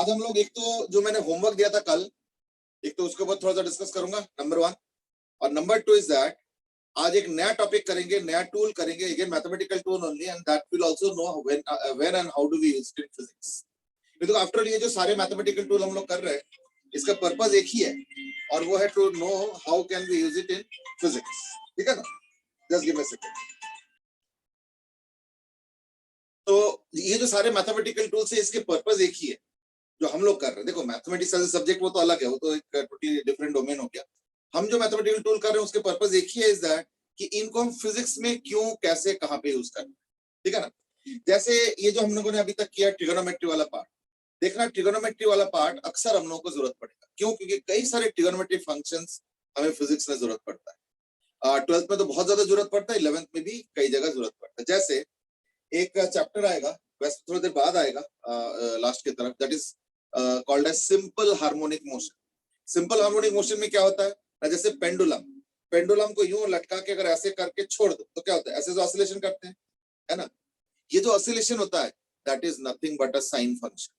आज हम लोग एक तो जो मैंने होमवर्क दिया था कल, एक तो उसके ऊपर थोड़ा सा डिस्कस करूंगा, नंबर 1। और नंबर 2 इज दैट आज एक नया टॉपिक करेंगे, नया टूल करेंगे, again mathematical tool only, and that will also know when and how do we use it in physics. तो आफ्टर ये जो सारे मैथमेटिकल टूल हम लोग कर रहे हैं, इसका पर्पस एक ही है, और वो है to know how can we use it in physics. ठीक है ना? Just give me a second. तो ये जो सारे मैथमेटिकल टूल्स है, इसके पर्पस एक ही है जो हम लोग कर रहे हैं। देखो, मैथमेटिक्स एज ए सब्जेक्ट वो तो अलग है, वो तो एक टोटली डिफरेंट डोमेन हो गया। हम जो मैथमेटिकल टूल कर रहे हैं उसके पर्पस एक ही है, इज दैट कि इनको हम फिजिक्स में क्यों, कैसे, कहां पे यूज करना। ठीक है ना? जैसे ये जो हम लोगों ने अभी तक किया ट्रिगोनोमेट्री वाला पार्ट, देखना ट्रिगोनोमेट्री वाला पार्ट अक्सर हम लोगों को जरूरत पड़ेगा। क्यों? क्योंकि कई सारे ट्रिगोनोमेट्री फंक्शंस हमें फिजिक्स में जरूरत पड़ता है। 12th में तो बहुत ज्यादा जरूरत पड़ता है, 11th में भी कई जगह जरूरत पड़ता है। जैसे एक चैप्टर आएगा, वैसे थोड़ी देर बाद आएगा लास्ट की तरफ, that is called as simple harmonic motion. Simple harmonic motion में क्या होता है ना, जैसे पेंडुलम, पेंडुलम को यूं लटका के अगर ऐसे करके छोड़ दो तो क्या होता है, ऐसे जो ऑसिलेशन करते हैं, है ना? ये जो ऑसिलेशन होता है that is nothing but a sine function,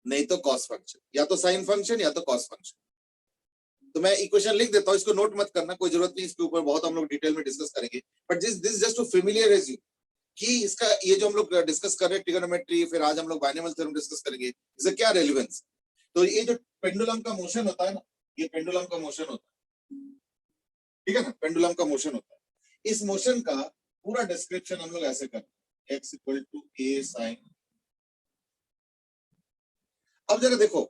नहीं तो कॉस फंक्शन, या तो साइन फंक्शन या तो कॉस फंक्शन। तो मैं इक्वेशन लिख देता हूँ, इसको नोट मत करना, कोई जरूरत नहीं, इसके ऊपर बहुत हम लोग डिटेल में डिस्कस करेंगे, but this just to familiarize you कि इसका ये जो हम लोग डिस्कस कर रहे हैं ट्रिगोनोमेट्री, फिर आज हम लोग बाइनोमियल थ्योरम डिस्कस करेंगे, इससे क्या रेलेवेंस। तो ये जो पेंडुलम का मोशन होता है ना, ये पेंडुलम का मोशन होता है, ठीक है ना? पेंडुलम का मोशन होता है। इस मोशन का पूरा डिस्क्रिप्शन हम लोग ऐसे करते हैं, x equal to a sine. अब जरा देखो,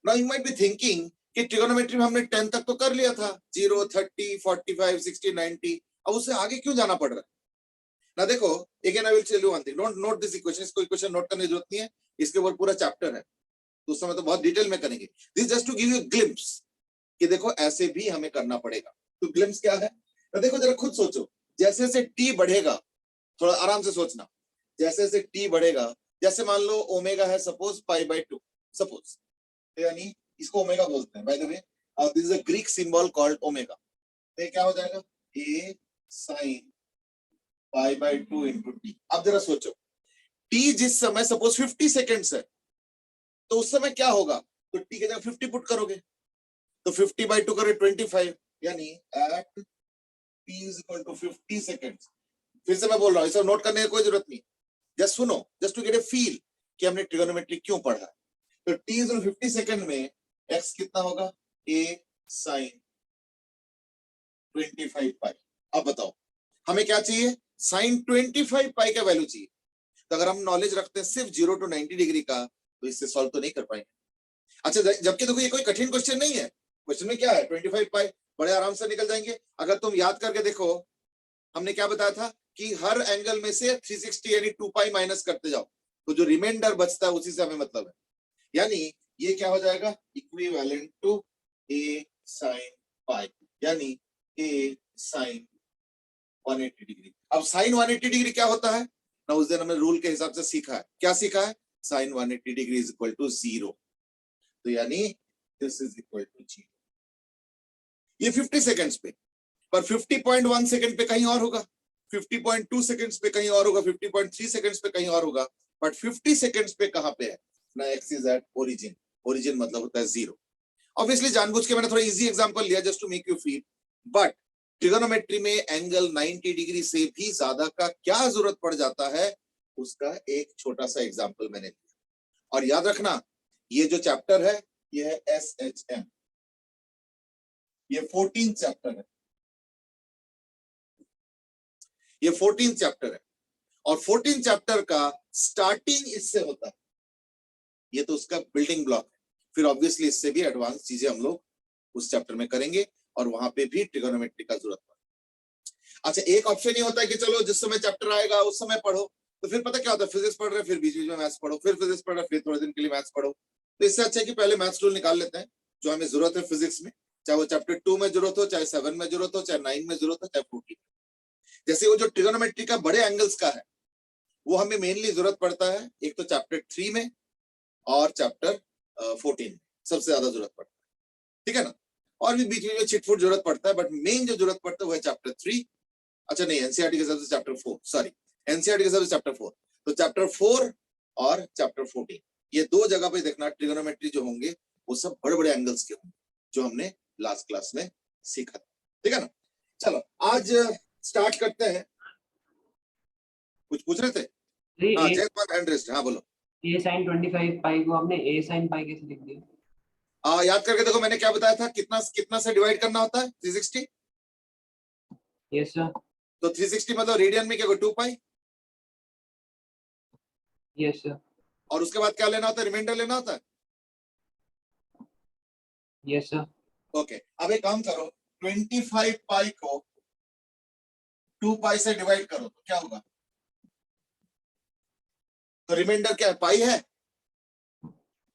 now you might be thinking कि ट्रिगोनोमेट्री में हमने 10 तक तो कर लिया था, 0, 30, 45, 60, 90, अब उससे आगे क्यों जाना पड़ रहा है ना? देखो, again I will tell you one thing, don't note this equation, इसको इक्वेशन नोट करने की जरूरत नहीं है, इसके ऊपर पूरा चैप्टर है, तो उस समय तो बहुत डिटेल में करेंगे। This just to give you glimpse कि देखो ऐसे भी हमें करना पड़ेगा। तो ग्लिम्प्स क्या है? तो देखो जरा खुद सोचो, जैसे जैसे टी बढ़ेगा, थोड़ा आराम से सोचना, जैसे जैसे टी बढ़ेगा, जैसे मान लो ओमेगा है सपोज π/2, सपोज, यानी इसको ओमेगा बोलते हैं, by the way this is a Greek symbol called omega. तो क्या हो जाएगा, a sin π/2 into t। अब जरा सोचो, t जिस समय सपोज 50 सेकेंड्स है, तो उस समय क्या होगा? तो t की जगह 50 पुट करोगे, तो 50/2 करोगे 25, यानी at t is equal to 50 seconds. फिर से मैं बोल रहा हूँ, इसे नोट करने की कोई जरूरत नहीं, जस्ट सुनो, just to get a feel कि हमने ट्रिगोनोमेट्री क्यों पढ़ा है। तो t इज 50 सेकेंड में x कितना होगा, a sin 25 पाई। अब बताओ हमें क्या चाहिए, sin 25 पाई का वैल्यू चाहिए। तो अगर हम नॉलेज रखते हैं सिर्फ 0 to 90 डिग्री का, तो इससे सॉल्व तो नहीं कर पाएंगे। अच्छा, जबकि देखो ये कोई कठिन क्वेश्चन नहीं है, क्वेश्चन में क्या है, 25 पाई बड़े आराम से निकल जाएंगे। अगर तुम याद करके देखो, हमने क्या बताया था कि हर एंगल में से 360 यानी 2 पाई माइनस करते जाओ, तो जो रिमाइंडर बचता है उसी से हमें मतलब है। यानी ये क्या हो जाएगा, इक्विवेलेंट टू a sin पाई, यानी a sin 180 डिग्री। अब साइन 180 डिग्री क्या होता है ना, उस दिन हमने रूल के हिसाब से सीखा है, क्या सीखा है, sine 180 degree is equal to 0, तो यानी दिस इज इक्वल टू 0। ये 50 सेकंड्स पे, पर 50.1 सेकंड पे कहीं और होगा, 50.2 सेकंड्स पे कहीं और होगा, 50.3 सेकंड्स पे कहीं और होगा, बट 50 सेकंड्स पे कहां पे है ना, X is at origin. Origin मतलब होता है 0। ऑब्वियसली जानबूझ के मैंने थोड़ा इजी एग्जांपल लिया just to make you feel, but trigonometry में एंगल 90 डिग्री से भी ज्यादा का क्या जरूरत पड़ जाता है, उसका एक छोटा सा एग्जांपल मैंने दिया। और याद रखना, ये जो चैप्टर है ये है SHM, ये 14th चैप्टर है, ये 14th चैप्टर है, और 14th चैप्टर का स्टार्टिंग इससे होता है, ये तो उसका बिल्डिंग ब्लॉक है। फिर ऑब्वियसली इससे भी एडवांस चीजें हम लोग उस चैप्टर में करेंगे, और वहां पे भी ट्रिगोनोमेट्री का जरूरत पड़ता है। अच्छा, एक ऑप्शन ही होता है कि चलो जिस समय चैप्टर आएगा उस समय पढ़ो, तो फिर पता क्या होता है, फिजिक्स पढ़ रहे फिर बीच बीच में मैथ्स पढ़ो, फिर फिजिक्स पढ़ रहे फिर थोड़े दिन के लिए मैथ्स पढ़ो। तो इससे अच्छा है कि पहले मैथ्स टूल निकाल लेते हैं जो हमें जरूरत है फिजिक्स में, चाहे वो चैप्टर 2 में जरूरत हो, चाहे 7 में जरूरत हो, चाहे 9 में जरूरत हो, चाहे 14। जैसे वो जो ट्रिगोनोमेट्री का बड़े एंगल्स का है, वो हमें मेनली जरूरत पड़ता है एक तो चैप्टर 3 में और चैप्टर 14 में सबसे ज्यादा जरूरत पड़ता है, ठीक है ना? और भी बीच में छिटफुट जरूरत पड़ता है, बट मेन जो जरूरत पड़ता है वो है चैप्टर 3। अच्छा नहीं, एनसीईआरटी के हिसाब से चैप्टर 4, सॉरी, एनसीईआरटी के हिसाब से चैप्टर 4, तो चैप्टर 4 और चैप्टर 14, ये दो जगह पे देखना, ट्रिगोनोमेट्री जो होंगे वो सब बड़े बड़े एंगल्स के होंगे जो हमने लास्ट क्लास में सीखा था, ठीक है ना। चलो आज स्टार्ट करते हैं। कुछ पूछ रहे थे? हाँ, जय कुमार हैंड रेस्ट। हाँ बोलो। a sin 25 पाई को आपने a sin पाई कैसे लिख दिया? याद करके देखो, मैंने क्या बताया था, कितना कितना से डिवाइड करना होता है? 360। Yes sir. तो 360 मतलब रेडियन में क्या होगा? 2 पाई। Yes sir. और उसके बाद क्या लेना होता है? रिमाइंडर लेना होता है। Yes sir. ओके, अब एक काम करो, 25 पाई को 2 पाई से डिवाइड करो तो क्या होगा? तो रिमाइंडर क्या है? पाई है।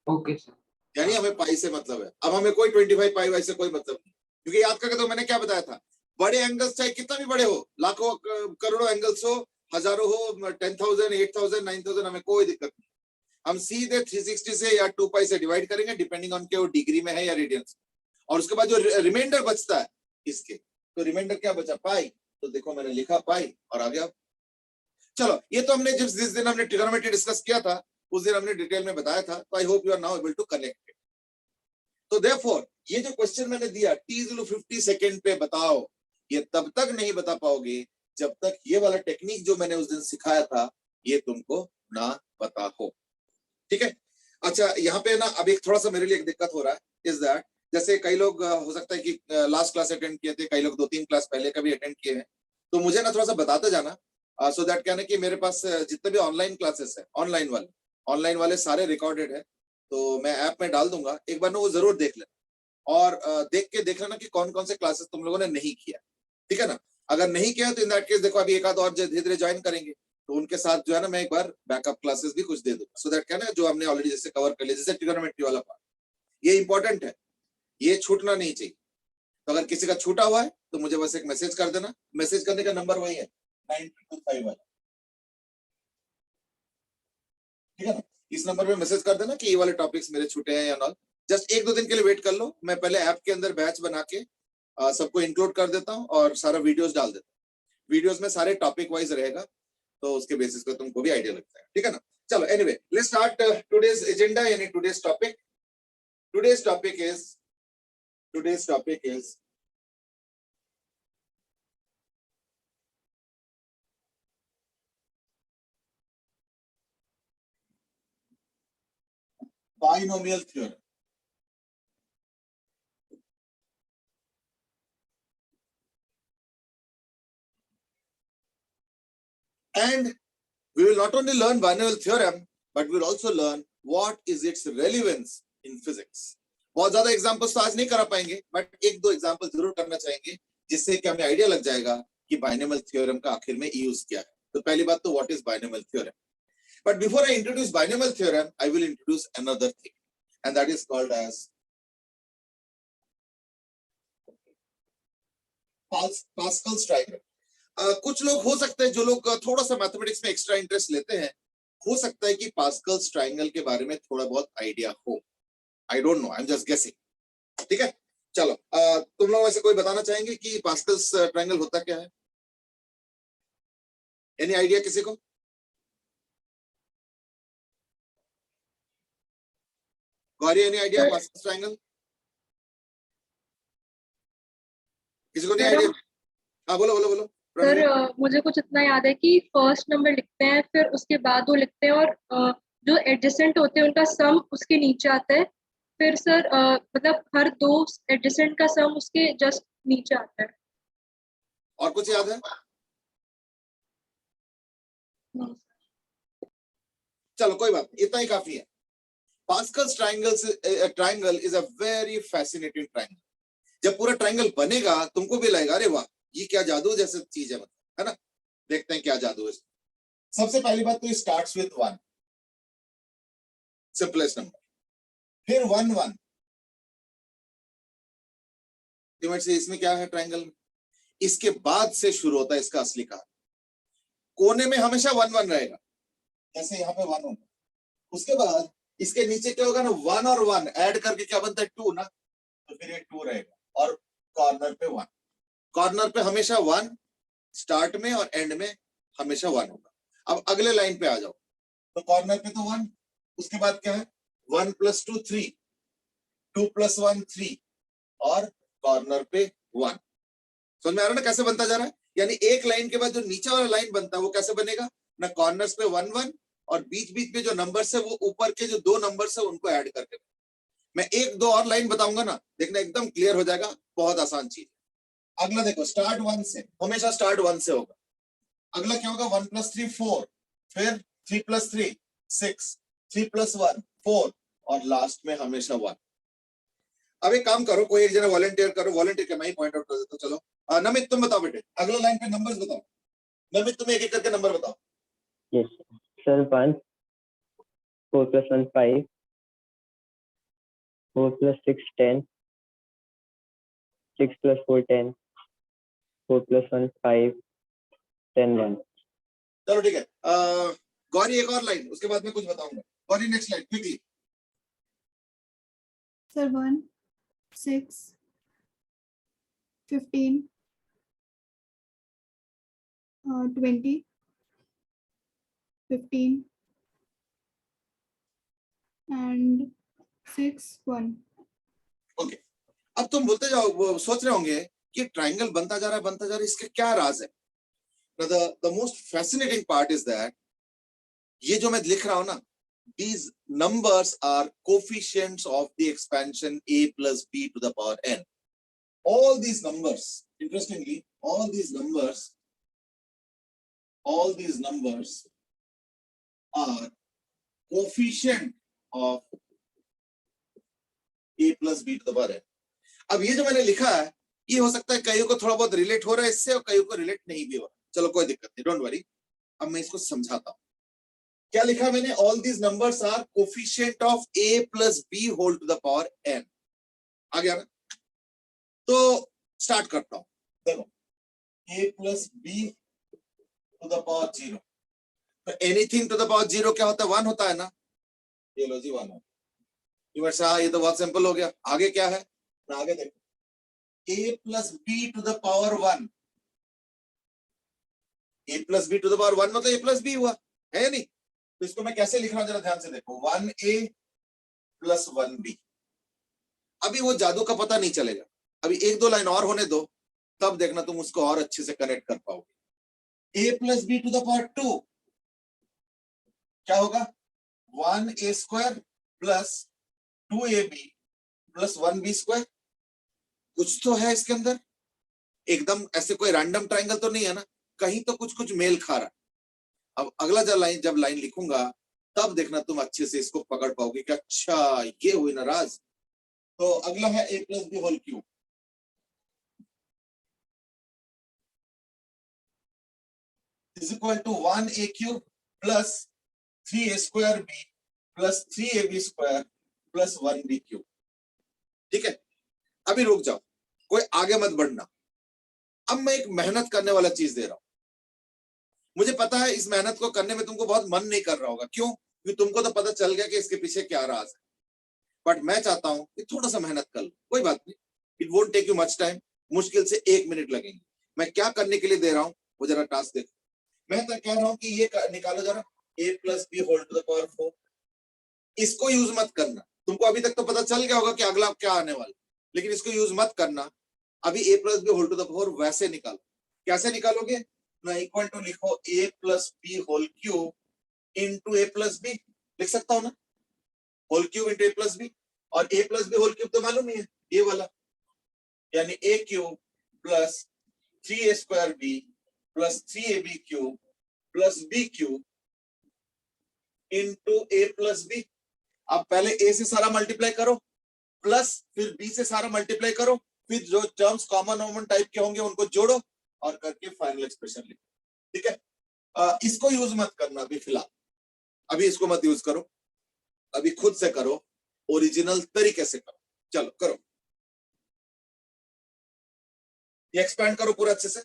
Okay sir. यानी हमें पाई से मतलब है। अब हमें कोई 25 पाई वाई से कोई मतलब नहीं, क्योंकि याद करके तो मैंने क्या बताया था, बड़े एंगल्स चाहे कितना भी बड़े हो, लाखों करोड़ों एंगल्स हो, हजारों हो, 10,000 8,000 9,000, हमें कोई दिक्कत नहीं। हम सीधे 360 से या 2 पाई से डिवाइड करेंगे, डिपेंडिंग ऑन के वो डिग्री में है या रेडियंस। और उसके बाद जो रिमाइंडर बचता है इसके, तो रिमाइंडर क्या बचा? पाई। तो देखो मैंने लिखा पाई और आ गया। चलो, ये तो हमने जिस दिन हमने ट्रिगोनोमेट्री डिस्कस किया था उस दिन हमने डिटेल में बताया था। तो I hope you are now able to connect it. तो देयरफॉर ये जो क्वेश्चन मैंने दिया t 50 सेकंड पे बताओ, ये तब तक नहीं बता पाओगे जब तक ये वाला टेक्निक जो मैंने उस दिन सिखाया था ये तुमको ना पता हो, ठीक है। अच्छा, यहाँ पे ना अब एक थोड़ा सा मेरे लिए एक दिक्कत हो रहा है, इज दैट जैसे कई लोग हो सकता है कि लास्ट क्लास अटेंड किए थे, कई लोग 2-3 क्लास पहले का भी अटेंड किए हैं, तो मुझे ना थोड़ा सा बताते जाना, सो दैट क्या है कि मेरे पास जितने भी ऑनलाइन क्लासेस है, ऑनलाइन वाले सारे रिकॉर्डेड है, तो मैं ऐप में डाल दूंगा, एक बार ना वो जरूर देख लेना। और देख के देख लेना कि कौन कौन से क्लासेस तुम लोगों ने नहीं किया, ठीक है ना। अगर नहीं किया तो इन दैट केस देखो, अभी एक आध और धीरे धीरे ज्वाइन करेंगे, तो उनके साथ जो है ना मैं एक बार बैकअप क्लासेस भी कुछ दे दूंगा, सो दैट क्या ना जो हमने ऑलरेडी जैसे कवर कर लिया, जैसे ट्रिगोनोमेट्री वाला पार्ट, ये इंपॉर्टेंट है, ये छूटना नहीं चाहिए। तो अगर किसी का छूटा हुआ है तो मुझे बस एक मैसेज कर देना। मैसेज करने का नंबर वही है 9225 वाला, ठीक है ना। इस नंबर पे मैसेज कर देना कि ये वाले टॉपिक्स मेरे छूटे हैं या नॉट। जस्ट 1-2 दिन के लिए वेट कर लो, मैं पहले ऐप के अंदर बैच बना के सबको इंक्लूड कर देता हूँ और सारा वीडियोस डाल देता हूँ। वीडियोस में सारे टॉपिक वाइज रहेगा, तो उसके बेसिस पे तुमको भी आइडिया लगता है, ठीक है ना। चलो, anyway let's start today's agenda, यानी today's topic. Today's topic is binomial theorem. And we will not only learn binomial theorem, but we will also learn what is its relevance in physics. बहुत ज्यादा examples तो आज नहीं करा पाएंगे, but एक दो एग्जांपल जरूर करना चाहेंगे, जिससे कि हमें आइडिया लग जाएगा कि बाइनोमियल थ्योरम का आखिर में यूज क्या है। तो पहली बात तो what is binomial theorem. But before I introduce binomial theorem, I will introduce another thing, and that is called as Pascal's triangle. कुछ लोग हो सकते हैं जो लोग थोड़ा सा मैथमेटिक्स में एक्स्ट्रा इंटरेस्ट लेते हैं, हो सकता है कि पास्कल्स ट्रायंगल के बारे में थोड़ा बहुत आइडिया हो। I don't know, I am just guessing, ठीक है। चलो, तुम लोग वैसे कोई बताना चाहेंगे कि पास्कल्स ट्रायंगल होता क्या है? एनी आइडिया किसी को? Gauri, any idea Pascal's triangle? किसी को नहीं आइडिया? हाँ बोलो बोलो बोलो। सर मुझे कुछ इतना याद है कि फर्स्ट नंबर लिखते हैं, फिर उसके बाद वो लिखते हैं, और जो एडजेसेंट होते हैं उनका सम उसके नीचे आता है। फिर सर मतलब हर दो एडजेसेंट का सम उसके जस्ट नीचे आता है। और कुछ याद है? चलो कोई बात, इतना ही काफी है। Pascal's triangle is a very fascinating triangle. जब पूरा ट्रायंगल बनेगा तुमको भी लगेगा अरे वाह, ये क्या जादू जैसी चीज है, मतलब, है ना। देखते हैं क्या जादू है। सबसे पहली बात तो स्टार्ट्स विद 1, सिंपलेस्ट नंबर, फिर 1 1 से इसमें क्या है ट्रायंगल में, इसके बाद से शुरू होता है इसका असली कहानी। कोने में हमेशा 1 1 रहेगा, जैसे यहाँ पे 1 होगा, उसके बाद इसके नीचे क्या होगा ना, 1 और 1 ऐड करके क्या बनता है 2 ना, तो फिर ये 2 रहेगा, और कॉर्नर पे 1, कॉर्नर पे हमेशा 1, स्टार्ट में और एंड में हमेशा 1 होगा। अब अगले लाइन पे आ जाओ, तो कॉर्नर पे तो 1, उसके बाद क्या है 1 + 2 3, 2 + 1 3 और कॉर्नर पे 1। समझ में आ रहा है ना कैसे बनता जा रहा है? यानी एक लाइन के बाद जो नीचे वाला लाइन बनता है वो कैसे बनेगा ना, कॉर्नर्स पे 1 1 और बीच बीच में जो नंबर्स है वो ऊपर के जो 2 नंबर्स है उनको ऐड करके। मैं एक दो और लाइन बताऊंगा ना, देखना एकदम क्लियर हो जाएगा, बहुत आसान चीज। अगला देखो, स्टार्ट 1 से, हमेशा स्टार्ट 1 से होगा। अगला क्या होगा, 1 + 3 4, फिर 3 + 3 6, 3 + 1 4 और लास्ट में हमेशा 1। अब एक काम करो, कोई एक जना वॉलंटियर करो, वॉलंटियर के मैं ही पॉइंट आउट कर देता हूं। चलो नमित तुम बताओ बेटे, अगला लाइन पे नंबर्स बताओ। नमित तुम एक एक करके नंबर बताओ। Yes, sir. 1, 4 + 1 5, 4 + 6 10, 6 + 4 10, 4 + 1 5, 10 1. चलो ठीक है, गौरी एक और लाइन, उसके बाद मैं कुछ बताऊंगा। Gauri next line quickly. Sir, 1 6 15 20 15 and 6 1. Okay, अब तुम बोलते जाओ, वो सोच रहे होंगे कि ट्रायंगल बनता जा रहा है, बनता जा रहा है, इसके क्या राज है। The most fascinating part is that ये जो मैं लिख रहा हूं ना, these numbers are coefficients of the expansion a plus b to the power n. All these numbers, interestingly, all these numbers are coefficient of a plus b to the power n. अब ये जो मैंने लिखा है, ये हो सकता है कईयों को थोड़ा बहुत रिलेट हो रहा है इससे और कईयों को रिलेट नहीं भी हो रहा। चलो कोई दिक्कत नहीं, डोंट वरी। अब मैं इसको समझाता हूं। क्या लिखा मैंने, all these numbers are coefficient of a plus b whole to the power n। आ गया ना? तो स्टार्ट करता हूं। देखो, a plus b to the power 0, तो एनीथिंग टू द पावर 0 क्या होता है, 1 होता है ना। ये लो जी 1 हो। ये तो बहुत सिंपल हो गया। आगे क्या है ना, आगे देखो, a plus b to the power 1, a plus b to the power 1 मतलब a plus b हुआ है या नहीं। तो इसको मैं कैसे लिख रहा हूं जरा ध्यान से देखो, 1a plus 1b। अभी वो जादू का पता नहीं चलेगा, अभी एक दो लाइन और होने दो, तब देखना तुम उसको और अच्छे से कनेक्ट कर पाओगे। a plus b to the power 2 क्या होगा, 1a² plus 2ab plus 1b²। कुछ तो है इसके अंदर, एकदम ऐसे कोई रैंडम ट्रायंगल तो नहीं है ना, कहीं तो कुछ कुछ मेल खा रहा है। अब अगला जब लाइन लिखूंगा तब देखना तुम अच्छे से इसको पकड़ पाओगे कि अच्छा ये हुई ना राज। तो अगला है a plus b whole cube is equal to 1a cube plus 3a² b plus 3ab² plus 1b cube. ठीक है, अभी रुक जाओ, कोई आगे मत बढ़ना। अब मैं एक मेहनत करने वाला चीज दे रहा हूं। मुझे पता है इस मेहनत को करने में तुमको बहुत मन नहीं कर रहा होगा, क्यों, क्योंकि तुमको तो पता चल गया कि इसके पीछे क्या राज है। बट मैं चाहता हूं कि थोड़ा सा मेहनत कर लो, कोई बात नहीं, it won't take you much time, मुश्किल से 1 मिनट लगेंगे। मैं क्या करने के लिए दे रहा हूं वो जरा टास्क देखो। मैं तो कह रहा हूं कि ये निकालो जरा, a plus b whole to the power 4। इसको यूज मत करना, तुमको अभी तक तो पता चल गया होगा कि अगला क्या आने वाला, लेकिन इसको यूज मत करना। अभी a plus b whole to the power वैसे निकालो। कैसे निकालोगे ना, इक्वल टू लिखो a plus b whole cube into a plus b, लिख सकता हूं ना, whole cube into a plus b। और a plus b whole cube तो मालूम ही है, ये वाला, यानी a cube plus 3a² b plus 3ab cube plus b cube into a plus b। अब पहले a से सारा मल्टीप्लाई करो, प्लस फिर b से सारा मल्टीप्लाई करो, फिर जो टर्म्स कॉमन टाइप के होंगे उनको जोड़ो और करके फाइनल एक्सप्रेशन लिखो। ठीक है, इसको यूज मत करना अभी फिलहाल, अभी इसको मत यूज करो, अभी खुद से करो, ओरिजिनल तरीके से करो। चलो करो, ये एक्सपैंड करो पूरा अच्छे से।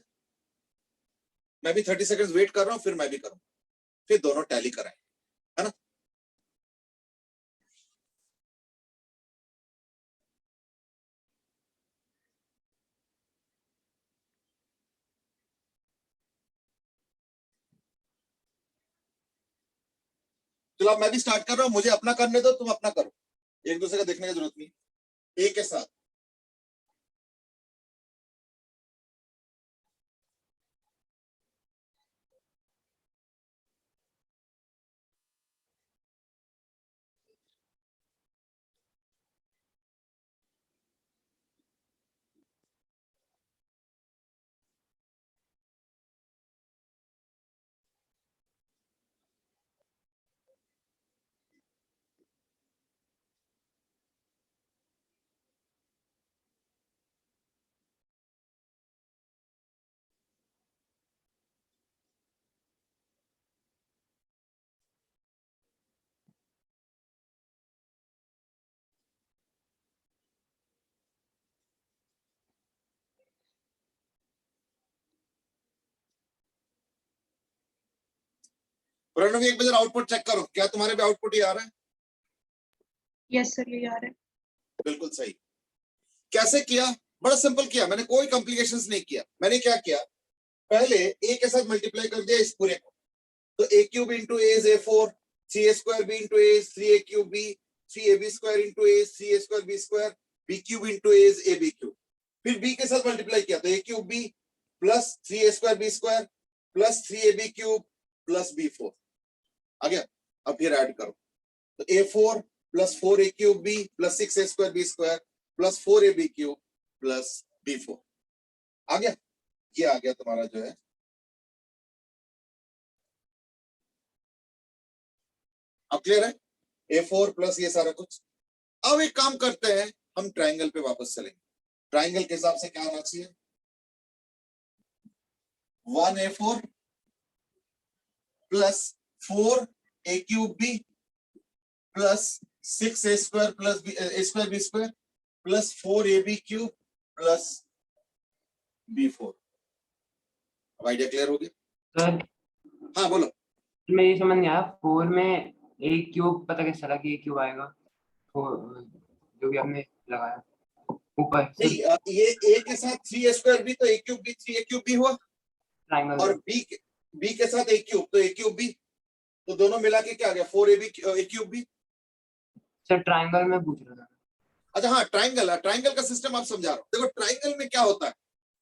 मैं भी 30 सेकंड्स वेट कर रहा हूं, फिर मैं भी करूं, फिर दोनों टैली कराएं, है ना। चलो अब मैं भी स्टार्ट कर रहा हूँ, मुझे अपना करने दो, तुम अपना करो, एक दूसरे का देखने की जरूरत नहीं। ए के साथ प्रणव एक बार आउटपुट चेक करो, क्या तुम्हारे भी आउटपुट ही आ रहा है? यस सर, ये आ रहा है। बिल्कुल सही। कैसे किया? बड़ा सिंपल किया, मैंने कोई कॉम्प्लिकेशंस नहीं किया। मैंने क्या किया, पहले ए के साथ मल्टीप्लाई कर दिया इस पूरे को, तो a cube into a is A4, 3a square b into a 3a cube b, 3ab square into a 3a square B square, b cube into a is ab cube. फिर बी के साथ multiply किया तो a cube B plus 3a square B square plus 3ab cube plus b4 आ गया। अब फिर add करो तो A4 plus 4a cube B plus 6a square B square plus 4ab cube plus b4 आ गया। ये आ गया तुम्हारा जो है अब क्लियर है, A4 प्लस ये सारा कुछ। अब एक काम करते हैं, हम ट्रायंगल पे वापस चलेंगे। ट्रायंगल के हिसाब से क्या होना चाहिए, 1A4 plus 4a cube B plus 6a square plus a square B square plus 4ab cube plus b4। अब आइडिया क्लियर हो गया? सर हाँ बोलो। मैं ये समझ नहीं आया, 4 में ए क्यूब पता कैसे चला कि ए क्यूब आएगा? 4 जो भी आपने लगाया ऊपर नहीं, ये a के साथ 3a स्क्वायर बी तो a cube B 3a cube B हुआ, ट्रायंगल और b के साथ a क्यूब तो a क्यूब बी, तो दोनों मिला के क्या आ गया 4ab a cube B. Sir triangle में पूछ रहा था। अच्छा हाँ, ट्रायंगल का सिस्टम आप समझा रहा हूँ। देखो ट्रायंगल में क्या होता है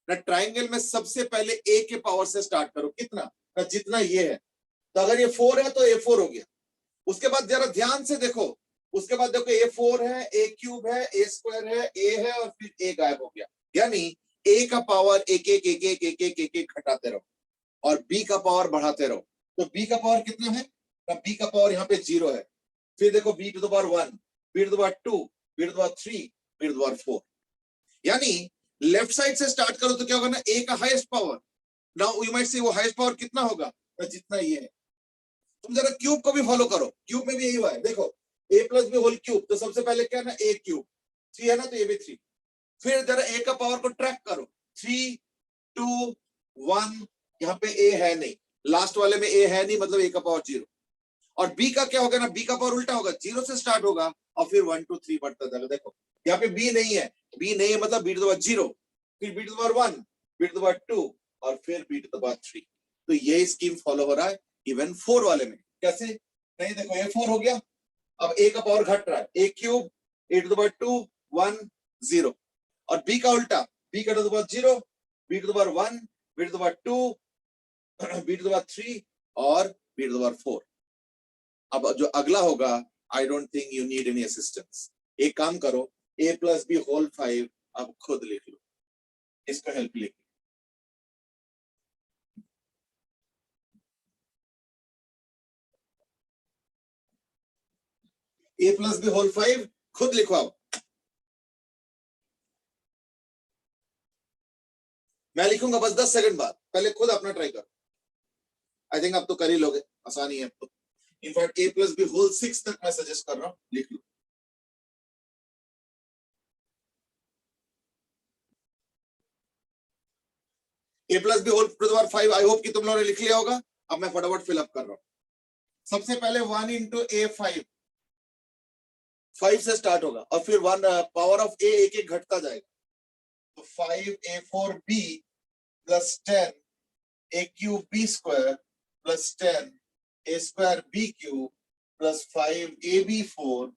ना, ट्रायंगल में सबसे पहले a के पावर से स्टार्ट करो, कितना ना, जितना ये है। तो अगर ये 4 है तो A4 हो गया। उसके बाद जरा ध्यान से देखो, उसके बाद देखो A4 है, a क्यूब है, a स्क्वायर है, a है, और फिर a गायब हो गया। यानी a का पावर एक एक एक एक एक एक एक एक घटाते रहो और b का पावर बढ़ाते रहो। तो b का पावर कितना है ना, b का पावर यहाँ पे 0 है। फिर देखो b to the power 1, b to the power 2, b to the power 3, b to the power 4। यानी लेफ्ट साइड से स्टार्ट करो तो क्या होगा ना, a का highest power. Now you might से वो हाईएस्ट पावर कितना होगा, जितना ये है। तुम जरा क्यूब को भी फॉलो करो, क्यूब में भी यही हुआ है। देखो a plus B whole cube, तो सबसे पहले क्या है ना a क्यूब, 3 है ना, तो ये भी 3। फिर जरा a का पावर को ट्रैक करो, 3 2 1, यहाँ पे a है नहीं, लास्ट वाले में a है नहीं, मतलब a का पावर 0। और b का क्या होगा ना, b का पावर उल्टा होगा, 0 से स्टार्ट होगा और फिर 1 2 3 बढ़ता जाएगा। देखो यहाँ पे b नहीं है, b नहीं है मतलब b टू द पावर 0, फिर b to the power 1, b to the power 2 और फिर b टू द पावर 3। तो ये स्कीम फॉलो हो रहा है इवन 4 वाले में। कैसे नहीं, देखो A4 हो गया, अब a का पावर घट रहा है, a cube a to the power 2 1 0, और b का उल्टा, b का to the power 0, b to the power 1, b to the power 2, b to the power 3 और b टू द पावर 4। अब जो अगला होगा, I don't think you need any assistance. एक काम करो, a प्लस बी होल 5 अब खुद लिख लो, इसको हेल्प लिख। a प्लस बी होल 5 खुद लिखवाओ। मैं लिखूंगा बस 10 सेकंड बाद, पहले खुद अपना ट्राई करो। आई थिंक अब तो कर ही लोगे, आसानी है अब तो। In fact a plus B whole 6 तक मैं सजेस्ट कर रहा हूं, लिख लो। a plus B whole to the power 5, I hope कि तुम लोगों ने लिख लिया होगा। अब मैं फटाफट फिलअप कर रहा हूं। सबसे पहले 1 इंटू a5, 5 से स्टार्ट होगा और फिर 1 पावर ऑफ a एक एक घटता जाएगा। तो 5a4b plus 10 a cube b square plus 10 a square b cube plus 5ab4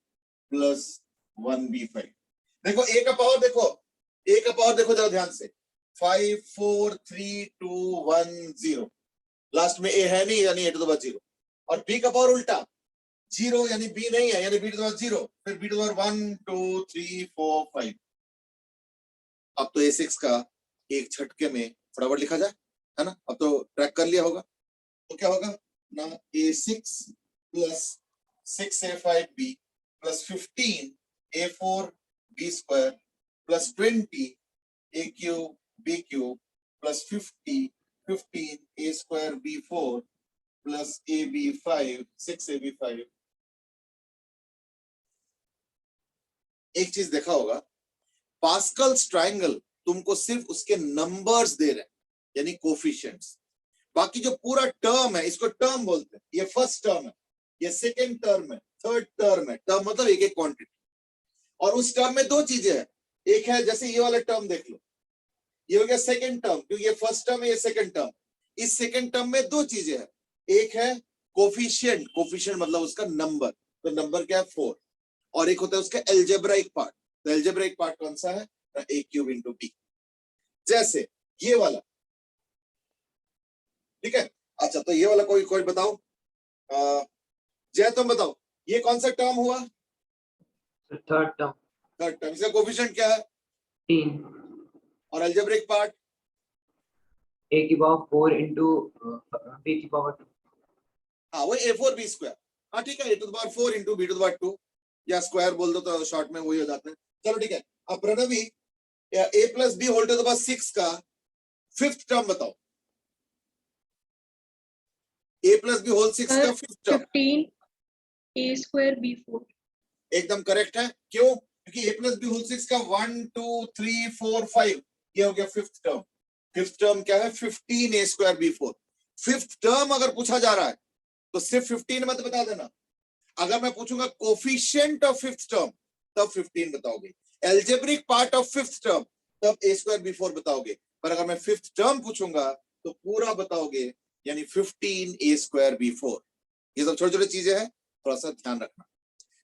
plus 1b5। देखो ए का पावर देखो, ए का पावर देखो जरा ध्यान से, 5 4 3 2 1 0, लास्ट में ए है नहीं यानी ए टू द पावर 0, और बी का पावर उल्टा 0 यानी बी नहीं है यानी बी टू द पावर 0, फिर बी टू द पावर 1 2 3 4 5। अब तो a6 का एक झटके में फटाफट लिखा जाए, है ना? अब तो ट्रैक कर लिया होगा, तो क्या होगा ना, a6 plus 6a5b plus 15a4b square plus 20a3b³ plus 15a square b4 plus ab5 6ab5। एक चीज देखा होगा, पास्कल्स ट्रायंगल तुमको सिर्फ उसके नंबर्स दे रहे हैं यानी कोफिशिएंट्स, बाकी जो पूरा टर्म है इसको टर्म बोलते हैं। ये फर्स्ट टर्म है, ये सेकंड टर्म है, थर्ड टर्म है, टर्म मतलब एक एक क्वांटिटी, और उस टर्म में दो चीजें हैं, एक है जैसे ये वाला टर्म देख लो, ये हो गया सेकंड टर्म क्योंकि ये फर्स्ट टर्म है ये सेकंड टर्म। इस सेकंड टर्म में दो चीजें हैं, एक है कोफिशिएंट, कोफिशिएंट मतलब उसका नंबर, तो नंबर क्या है 4, और एक होता है उसका एल्जेब्राइक पार्ट, तो एल्जेब्राइक पार्ट कौन सा है, a³ into b, जैसे ये वाला, ठीक है। अच्छा तो ये वाला कोई कोई बताओ, जय तुम बताओ ये कौन सा टर्म हुआ, थर्ड टर्म थर्ड टर्म, इसका कोफिशिएंट क्या है 3, और एल्जेब्रिक पार्ट a की पावर 4 into b की पावर 2। हाँ वो a4 b स्क्वायर, हाँ ठीक है, a to the power 4 into b to the power 2 या स्क्वायर बोल दो तो शॉर्ट में वही हो जाता है। चलो ठीक है, अब Pranavi a plus b whole to the power 6 का फिफ्थ टर्म बताओ, a प्लस b होल 6 का fifth term 15a square b4। एकदम करेक्ट है, क्यों? क्योंकि a प्लस b होल 6 का 1 2 3 4 5 ये हो गया फिफ्थ टर्म। फिफ्थ टर्म क्या है 15a square b4। Fifth term अगर पूछा जा रहा है तो सिर्फ 15 मत बता देना, अगर मैं पूछूंगा कोफिशिएंट ऑफ फिफ्थ टर्म तब 15 बताओगे, algebraic part of fifth term तब a स्क्वायर b4 बताओगे, पर अगर मैं फिफ्थ टर्म पूछूंगा तो पूरा बताओगे यानी 15a स्क्वायर b4। ये सब छोटे छोटे चीजें हैं, थोड़ा सा ध्यान रखना।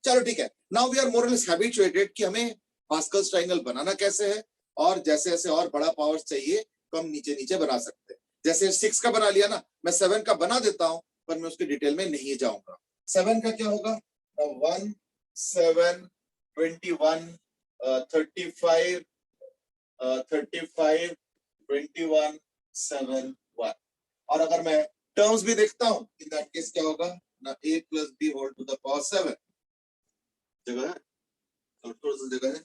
चलो ठीक है, नाउ वी आर मोर और लेस हैबिचुएटेड कि हमें पास्कल्स ट्रायंगल बनाना कैसे है, और जैसे जैसे और बड़ा पावर्स चाहिए तो हम नीचे नीचे बना सकते हैं। जैसे 6 का बना लिया ना, मैं 7 का बना देता हूं पर मैं उसके डिटेल में नहीं जाऊंगा। 7 का क्या होगा, 1 7 21 35 35 21 7 1, और अगर मैं टर्म्स भी देखता हूं इन दैट केस क्या होगा ना, a plus b whole to the power 7 जगह है, तो थोड़ा सा जगह है,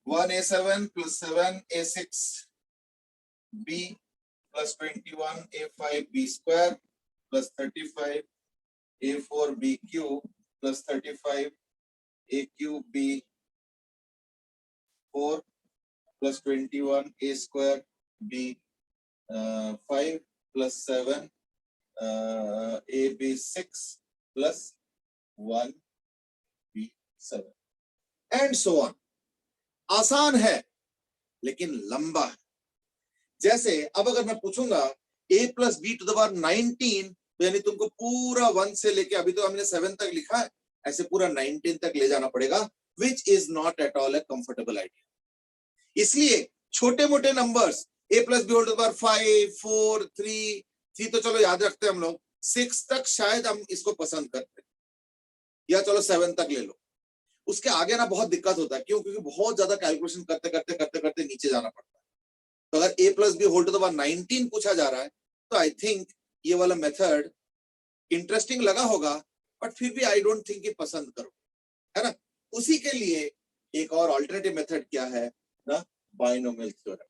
1a7 plus 7a6 b plus 21 a5b square plus 35 a4b cube plus 35 a cube b 4 plus 21 a square b 5 plus 7 ab 6 plus 1 b 7 and so on. आसान है लेकिन लंबा है। जैसे अब अगर मैं पूछूंगा a plus b to the power 19, तो यानी तुमको पूरा 1 से लेके, अभी तो हमने 7 तक लिखा है, ऐसे पूरा 19 तक ले जाना पड़ेगा, which is not at all a comfortable idea. इसलिए छोटे मोटे numbers a plus b whole to the power 5 4 3 तो चलो याद रखते हैं हम लोग, 6 तक शायद हम इसको पसंद करते हैं, या चलो 7 तक ले लो। उसके आगे ना बहुत दिक्कत होता है, क्यों? क्योंकि बहुत ज्यादा कैलकुलेशन करते करते करते करते नीचे जाना पड़ता है। तो अगर a plus b whole to the power 19 पूछा जा रहा है तो आई थिंक ये वाला मेथड इंटरेस्टिंग लगा होगा, बट फिर भी आई डोंट थिंक ये पसंद करो, है ना। उसी के लिए एक और अल्टरनेटिव मेथड क्या है ना, binomial theorem.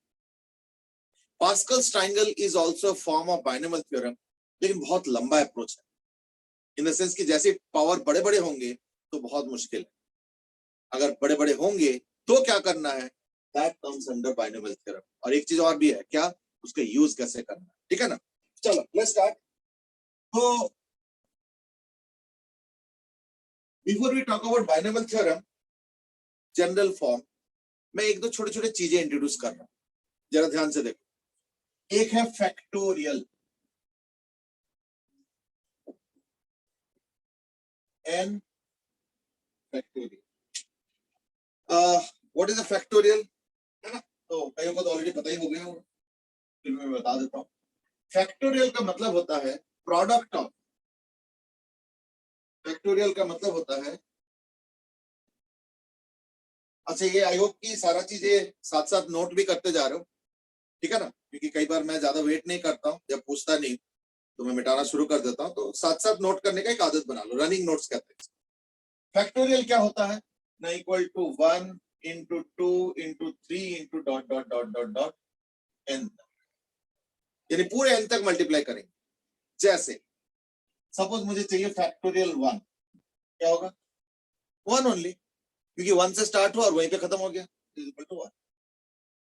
Pascal's triangle is also form of binomial theorem, लेकिन बहुत लंबा अप्रोच है, इन द सेंस कि जैसे पावर बड़े बड़े होंगे तो बहुत मुश्किल है, अगर बड़े बड़े होंगे तो क्या करना है, that comes under binomial theorem. और एक चीज और भी है, क्या? उसका यूज कैसे करना है, ठीक है ना। चलो लेट्स स्टार्ट। तो before we talk about binomial theorem general form, मैं एक दो छोटे छोटे चीजें इंट्रोड्यूस कर रहा हूं, जरा ध्यान से देखो। एक है factorial, n factorial. What is a factorial, है ना? तो कईयों को तो ऑलरेडी पता ही हो गया होगा, फिर मैं बता देता हूँ। फैक्टोरियल का मतलब होता है प्रोडक्ट ऑफ, फैक्टोरियल का मतलब होता है, अच्छा ये आई होप कि सारा चीजें साथ साथ नोट भी करते जा रहे हो, ठीक है ना? क्योंकि कई बार मैं ज्यादा वेट नहीं करता हूँ, जब पूछता नहीं तो मैं मिटाना शुरू कर देता हूँ, तो साथ साथ नोट करने का एक आदत बना लो, रनिंग नोट्स कहते हैं। फैक्टोरियल क्या होता है ना, equal to 1 into 2 into 3 into dot dot dot dot dot n, यानी पूरे एन तक मल्टीप्लाई करेंगे। जैसे सपोज मुझे चाहिए फैक्टोरियल 1, क्या होगा 1 ओनली, क्योंकि 1 से स्टार्ट हुआ और वहीं पे खत्म हो गया, इक्वल टू 1।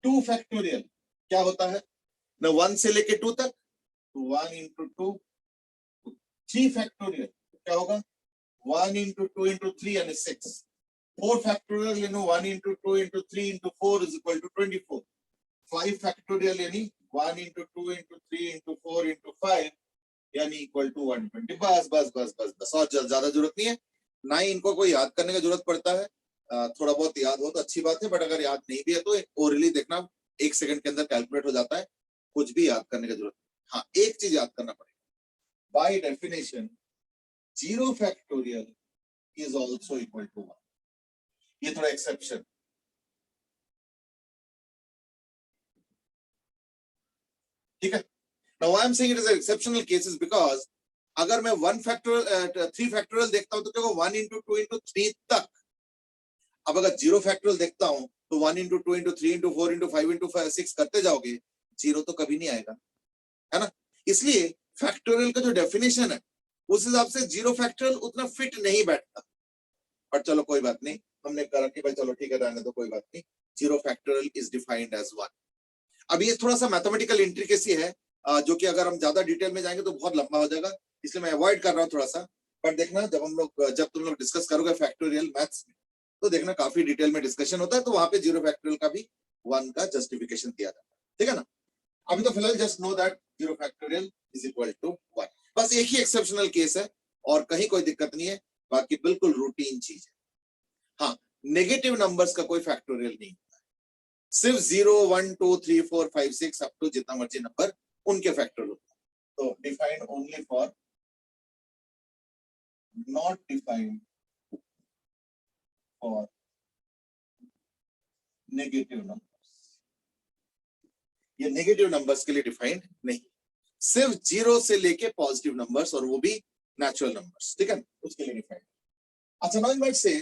2 फैक्टोरियल क्या होता है ना, 1 से लेके 2 तक, 1 इंटू 2। 3 फैक्टोरियल क्या होगा 1 इंटू 2 इंटू 3 यानी 6। 4 फैक्टोरियल यानी 1 into 2 into 3 into 4 is equal to 24। 5 factorial यानी 1 इंटू 2 इंटू 3 इंटू 4 इंटू 5 यानी इक्वल टू 120। बस बस बस बस बस, और ज्यादा जरूरत नहीं है ना ही इनको कोई याद करने की जरूरत पड़ता है। थोड़ा बहुत याद हो तो अच्छी बात है, बट अगर याद नहीं भी है तो ओरली देखना, 1 सेकंड के अंदर कैलकुलेट हो जाता है, कुछ भी याद करने की जरूरत। हाँ, एक चीज याद करना पड़ेगा, by definition 0 factorial is also equal to 1। ये थोड़ा एक्सेप्शन, ठीक है। Now I am saying it is an exceptional cases because अगर मैं 1 फैक्टोरियल 3 फैक्टोरियल देखता हूं तो क्या होगा 1 इंटू 2 इंटू 3 तक। अब अगर 0 फैक्टोरियल देखता हूं तो 1 into 2 into 3 into 4 into 5 into 6 करते जाओगे, 0 तो कभी नहीं आएगा, है ना? इसलिए फैक्टोरियल का जो डेफिनेशन है उस हिसाब से 0 फैक्टोरियल उतना फिट नहीं बैठता, पर चलो कोई बात नहीं, हमने करा कि भाई चलो ठीक है रहने दो, कोई बात नहीं। 0 फैक्टोरियल इज डिफाइंड एज 1। अब ये थोड़ा सा मैथमेटिकल इंट्रिकेसी है, जो कि अगर हम ज्यादा डिटेल में जाएंगे तो बहुत लंबा हो जाएगा, इसलिए मैं अवॉइड कर रहा हूँ थोड़ा सा। पर देखना जब तुम लोग डिस्कस करोगे फैक्टोरियल मैथ्स में, तो देखना काफी डिटेल में डिस्कशन होता है, तो वहां पे 0 फैक्टोरियल का भी 1 का जस्टिफिकेशन दिया जाता है, ठीक है ना? अभी तो फिलहाल just know that 0 factorial is equal to 1। बस एक ही एक्सेप्शनल केस है और कहीं कोई दिक्कत नहीं है, बाकी बिल्कुल रूटीन चीज है। हाँ, नेगेटिव नंबर्स का कोई फैक्टोरियल नहीं, सिर्फ 0 1 2 3 4 5 6 अप टू जितना मर्जी नंबर उनके फैक्टोरियल होता है। तो defined only for, not defined for negative numbers. ये नेगेटिव नंबर्स के लिए डिफाइंड नहीं, सिर्फ 0 से लेके पॉजिटिव नंबर्स और वो भी नेचुरल नंबर्स, ठीक है, उसके लिए डिफाइंड। अच्छा नाउ मैं से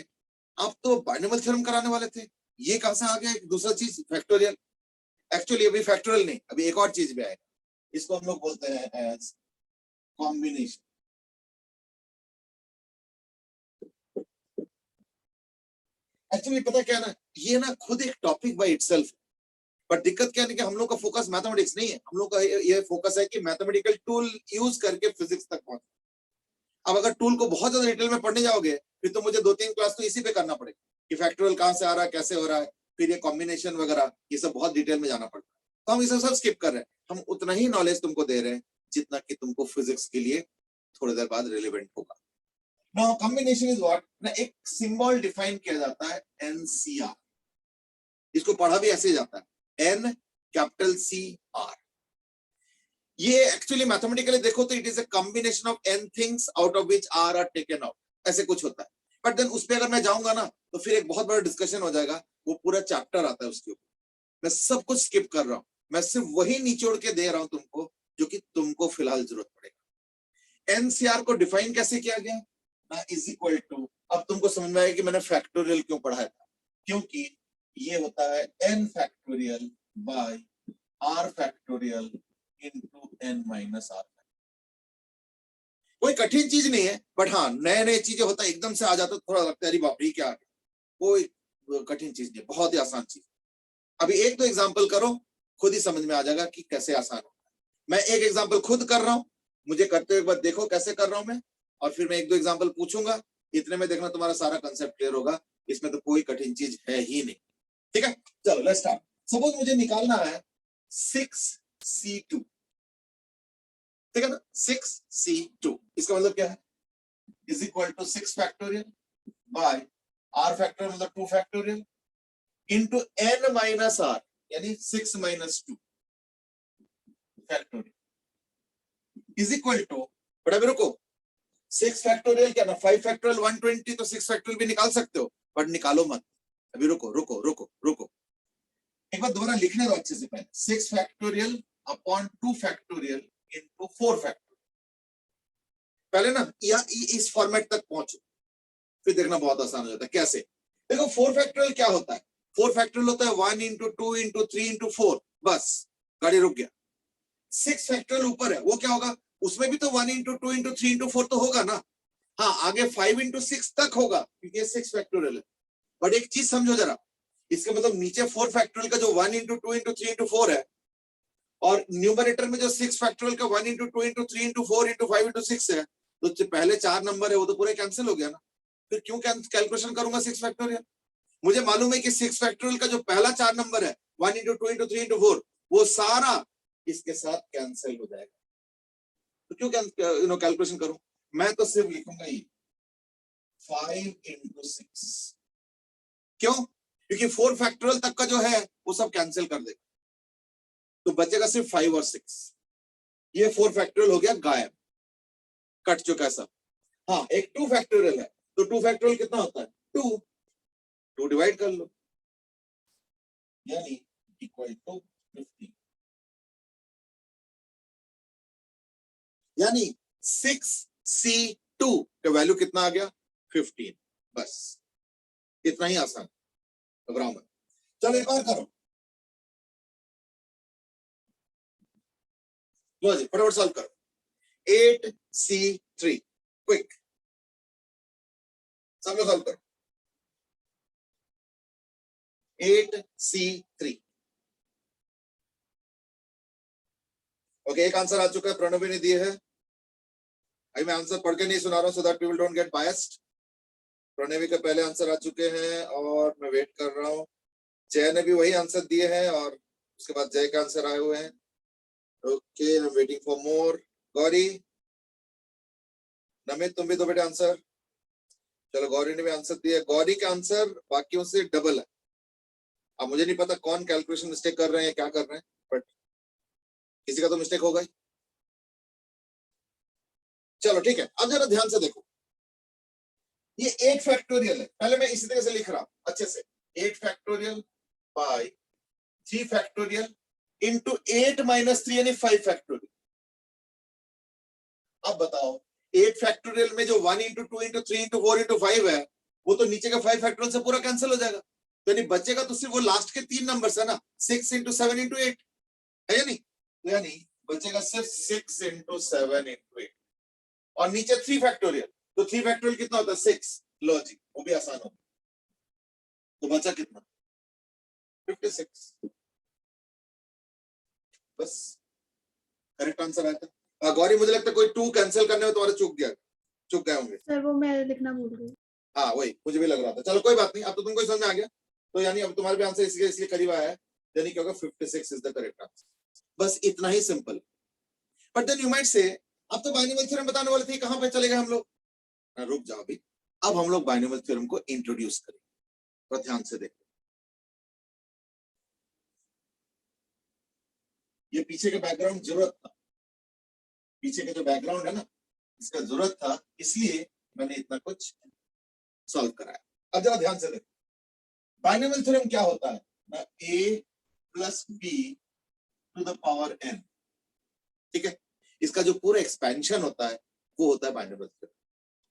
आप तो बाइनोमियल थ्योरम कराने वाले थे, ये कहां से आ गया एक दूसरा चीज फैक्टोरियल? एक्चुअली अभी फैक्टोरियल नहीं, अभी एक और चीज भी आएगा, इसको हम लोग बोलते हैं एज कॉम्बिनेशन। एक्चुअली पता क्या ना, ये ना खुद एक टॉपिक बाय इटसेल्फ, बट दिक्कत क्या है कि हम लोग का फोकस मैथमेटिक्स नहीं है, हम लोग का ये फोकस है कि मैथमेटिकल टूल यूज करके फिजिक्स तक पहुंचे। अब अगर टूल को बहुत ज्यादा डिटेल में पढ़ने जाओगे फिर तो मुझे 2-3 क्लास तो इसी पे करना पड़ेगा कि फैक्टोरियल कहां से आ रहा है, कैसे हो रहा है, फिर ये कॉम्बिनेशन वगैरह, ये सब बहुत डिटेल में जाना पड़ता है, तो हम इसे सब स्किप कर रहे हैं। हम उतना ही नॉलेज तुमको दे रहे हैं जितना कि तुमको फिजिक्स के लिए थोड़ी देर बाद रिलेवेंट होगा। नाउ कॉम्बिनेशन इज व्हाट ना, एक सिंबल डिफाइन किया जाता है एनसीआर, इसको पढ़ा भी ऐसे जाता है एन कैपिटल सी आर। ये एक्चुअली मैथमेटिकली देखो तो it is a combination of n things out of which are r taken out, ऐसे कुछ होता है। बट देन उस पे अगर मैं जाऊंगा ना तो फिर एक बहुत बड़ा डिस्कशन हो जाएगा, वो पूरा चैप्टर आता है उसके ऊपर, मैं सब कुछ स्किप कर रहा हूं, मैं सिर्फ वही निचोड़ के दे रहा हूं तुमको जो कि तुमको फिलहाल जरूरत पड़ेगा। एनसीआर को डिफाइन कैसे किया गया ना, इज इक्वल टू, अब तुमको समझ में आएगा कि मैंने फैक्टोरियल क्यों पढ़ाया था, क्योंकि ये होता है n factorial by r factorial into n minus r. कोई कठिन चीज नहीं है, बट हाँ नए नए चीजें होता है, एकदम से आ जाता है थोड़ा लगता है अरे बाप रे क्या आ गया, कोई कठिन चीज नहीं, बहुत ही आसान चीज। अभी एक दो एग्जांपल करो, खुद ही समझ में आ जाएगा कि कैसे आसान होता है। मैं एक एग्जांपल खुद कर रहा हूं, मुझे करते हुए एक बार देखो कैसे कर रहा हूं मैं, और फिर मैं एक दो एग्जांपल पूछूंगा, इतने में देखना तुम्हारा सारा कंसेप्ट क्लियर होगा, इसमें तो कोई कठिन चीज है ही नहीं, ठीक है। चलो लेट्स स्टार्ट। सपोज मुझे निकालना है 6C2, ठीक है ना, 6C2, इसका मतलब क्या है is equal to 6 factorial by r factorial मतलब 2 factorial into n minus r यानी 6 minus 2 factorial is equal to, but अभी रुको, 6 फैक्टोरियल क्या ना 5 फैक्टोरियल 120, तो 6 फैक्टोरियल भी निकाल सकते हो, बट निकालो मत अभी, रुको रुको रुको रुको, एक बार दोबारा लिखने दो अच्छे से पहले। 6 factorial upon 2 factorial into 4 factorial, पहले ना या इस फॉर्मेट तक पहुंचो, फिर देखना बहुत आसान हो जाता है। कैसे? देखो 4 फैक्टोरियल क्या होता है, 4 फैक्टोरियल होता है 1 इंटू 2 इंटू 3 इंटू 4, बस गाड़ी रुक गया। 6 फैक्टोरियल ऊपर है, वो क्या होगा, उसमें भी तो 1 इंटू 2 इंटू 3 इंटू 4 तो होगा ना, हाँ आगे 5 इंटू 6 तक होगा क्योंकि 6 फैक्टोरियल है। बट एक चीज समझो जरा, इसका मतलब नीचे 4 फैक्टोरियल का जो 1 इंटू 2 इंटू 3 इंटू 4 है, और न्यूमरेटर में जो 6 फैक्टोरियल का 1 into 2 into 3 into 4 into 5 into 6 है, तो जो पहले 4 नंबर है वो तो पूरे कैंसिल हो गया ना, फिर क्यों कैलकुलेशन करूंगा 6 फैक्टोरियल? मुझे मालूम है कि 6 फैक्टोरियल का जो पहला 4 नंबर है 1 इंटू 2 इंटू 3 इंटू 4, वो सारा इसके साथ कैंसिल हो जाएगा, तो क्यों कैलकुलेशन करूं? मैं तो सिर्फ लिखूंगा ये 5 इंटू 6, क्यों? क्योंकि 4 फैक्टोरियल तक का जो है वो सब कैंसिल कर देगा, तो बचेगा सिर्फ 5 और 6। ये 4 फैक्टोरियल हो गया गायब, कट चुका सब। हाँ एक 2 फैक्टोरियल है, तो 2 फैक्टोरियल कितना होता है 2 डिवाइड कर लो, यानी इक्वल टू 50, यानी 6C2 का वैल्यू कितना आ गया 15, बस इतना ही आसान, घबराओ मत। चलो एक और करो, लो जी फटाफट सॉल्व करो। 8C3 क्विक, सब लोग सॉल्व करो। 8C3 ओके, एक आंसर आ चुका है, प्रणव ने दिए है। अभी मैं आंसर पढ़ के नहीं सुना रहा हूं, so that people don't get biased. Pranavi के पहले आंसर आ चुके हैं और मैं वेट कर रहा हूं। जय ने भी वही आंसर दिए हैं और उसके बाद जय का आंसर आए हुए हैं। Okay, I am waiting for more. Gauri, Namit तुम भी दो बेटे आंसर। चलो गौरी ने भी आंसर दिया। गौरी का आंसर बाकियों से डबल है। अब मुझे नहीं पता कौन कैलकुलेशन मिस्टेक कर रहे हैं, क्या कर रहे हैं, बट किसी का तो मिस्टेक होगा ही। चलो ठीक है, अब जरा ध्यान से देखो, ये 8 फैक्टोरियल है, पहले मैं इसी तरह से लिख रहा हूं अच्छे से, 8 factorial by 3 factorial into 8 minus 3 यानी 5 फैक्टोरियल। अब बताओ 8 फैक्टोरियल में जो 1 इंटू 2 इंटू 3 इंटू 4 इंटू 5 है, वो तो नीचे का 5 फैक्टोरियल से पूरा कैंसिल हो जाएगा, तो यानी बचेगा तो सिर्फ वो लास्ट के 3 नंबर्स है ना, 6 इंटू 7 इंटू 8 है या नहीं, तो यानी बचेगा सिर्फ 6 इंटू 7 इंटू 8 और नीचे 3 फैक्टोरियल, तो 3 फैक्टोरियल कितना होता है 6, लो जी वो भी आसान हो, तो बचा कितना 56, बस करेक्ट आंसर आया था। गौरी मुझे लगता है कोई 2 कैंसिल करने में तुम्हारे चूक गए होंगे। सर वो मैं लिखना भूल गई। हाँ वही मुझे भी लग रहा था। चलो कोई बात नहीं, अब तो तुमको समझ में आ गया, तो यानी अब तुम्हारे भी आंसर इसलिए करीब आया है, यानी क्या होगा 56 इज द करेक्ट आंसर। बस इतना ही simple. But then you might say अब तो बाइनोमियल थ्योरम बताने वाले थे, कहां पे चले गए हम लोग? रुक जाओ अभी, अब हम लोग बाइनोमियल थ्योरम को इंट्रोड्यूस करेंगे, तो ध्यान से देखो। ये पीछे के बैकग्राउंड जरूरत था, पीछे के जो बैकग्राउंड है ना इसका जरूरत था, इसलिए मैंने इतना कुछ सॉल्व कराया। अब जरा ध्यान से देखो, बाइनोमियल थ्योरम क्या होता है ना, a plus b to the power n, ठीक है, इसका जो पूरा एक्सपेंशन होता है वो होता है बाइनोमियल थ्योरम।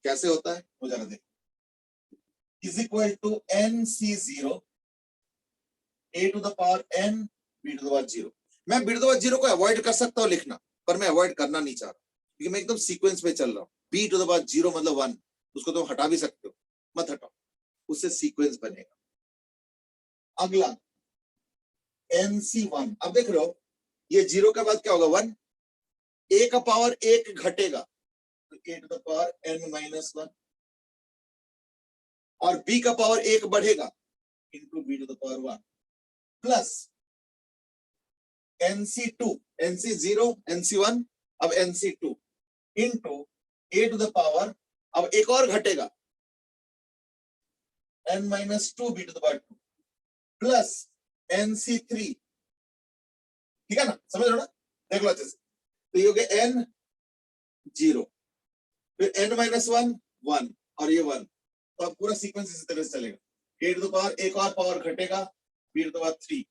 कैसे होता है वो जरा देखो, is equal to nc0 a to the power n b to the power 0। मैं b टू द पावर 0 को अवॉइड कर सकता हूं लिखना, पर मैं अवॉइड करना नहीं चाह रहा क्योंकि मैं एकदम सीक्वेंस में चल रहा हूं। b टू द पावर 0 मतलब 1, उसको तुम हटा भी सकते हो, मत हटाओ, उससे सीक्वेंस बनेगा। अगला nc1, अब देख रहे हो ये 0 के बाद क्या होगा 1, a का पावर 1 घटेगा तो a to the power n minus 1, और b का पावर 1 बढ़ेगा into b to the power 1 plus nc2, nc0 nc1 अब nc2 into a to the power अब एक और घटेगा n-2 b to the power 2 plus nc3, ठीक है ना, समझ रहे हो ना, देख लो अच्छे से। तो ये हो गया n 0, फिर n-1 1 और ये 1, तो अब पूरा सीक्वेंस इसी तरह से चलेगा। a to the power एक और पावर घटेगा b to the power 3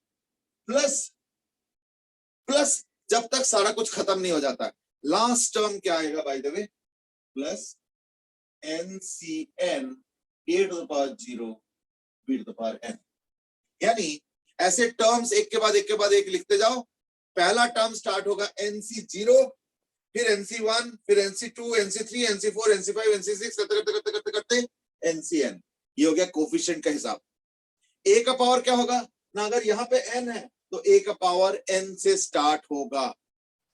plus जब तक सारा कुछ खत्म नहीं हो जाता है, लास्ट टर्म क्या आएगा by the way, plus ncn a to the power 0 b to the power n। यानी ऐसे टर्म्स एक के बाद एक लिखते जाओ। पहला टर्म स्टार्ट होगा nc0, फिर nc1, फिर nc2, nc3, nc4, nc5, nc6 करते करते ncn। ये हो गया कोफिशिएंट का हिसाब। a का पावर क्या होगा ना, अगर यहाँ पे n है तो a का पावर n से स्टार्ट होगा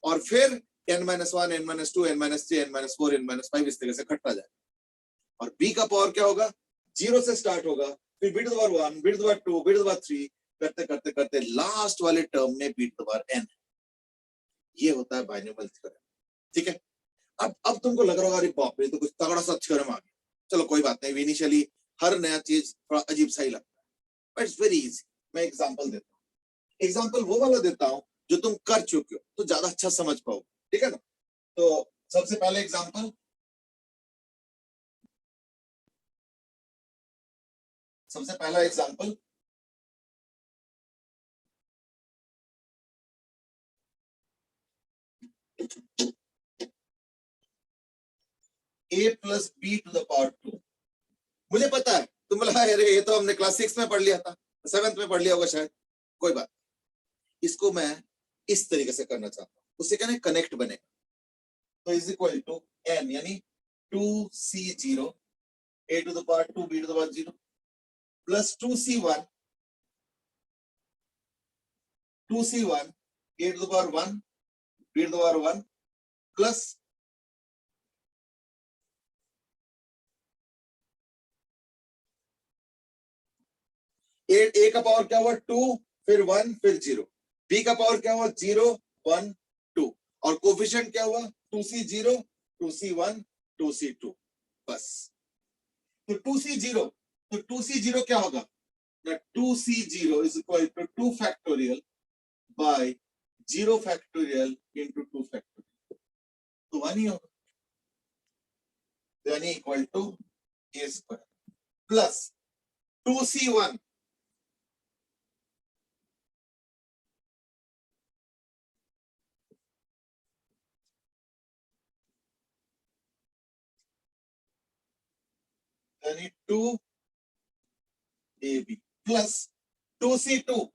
और फिर n-1, n-2, n-3, n-4, n-5 इस तरह से घटता जाए। और b का पावर क्या होगा, 0 से स्टार्ट होगा, फिर b to the power 1, b to the power 2, b to the power 3 करते लास्ट वाले टर्म में b to the power n। ये होता है बाइनोमियल थ्योरम, ठीक है। अब तुमको लग रहा होगा अरे बाप रे, तो कुछ तगड़ा सा थ्योरम आ गया। चलो कोई बात नहीं, इनिशियली हर नया चीज थोड़ा अजीब सा ही लगता है, बट इट्स वेरी इजी। मैं एग्जांपल देता हूँ, एग्जांपल वो वाला देता हूँ जो तुम कर चुके हो तो ज्यादा अच्छा समझ पाओ, ठीक है ना। तो सबसे पहले एग्जांपल, सबसे पहला example, a plus b to the power 2। मुझे पता है तुम बोला अरे ये तो हमने क्लास 6 में पढ़ लिया था, 7th में पढ़ लिया होगा शायद, कोई बात। इसको मैं इस तरीके से करना चाहता हूँ, उससे क्या कनेक्ट बनेगा। तो इज इक्वल टू n यानी 2c0 a to the power 2 b to the power 0 plus 2c1 a to the power 1 b to the power 1 plus a का पावर क्या हुआ 2, फिर 1, फिर 0। b का पावर क्या हुआ 0, 1, 2 और कोफिशिएंट क्या हुआ 2c0, 2c1, 2c2, बस। तो 2c0 क्या होगा ना, 2c0 is equal to 2 factorial by 0 factorial into 2 factorial, तो 1 ही होगा, यानी equal to a square plus 2c1 यानी 2ab प्लस 2c2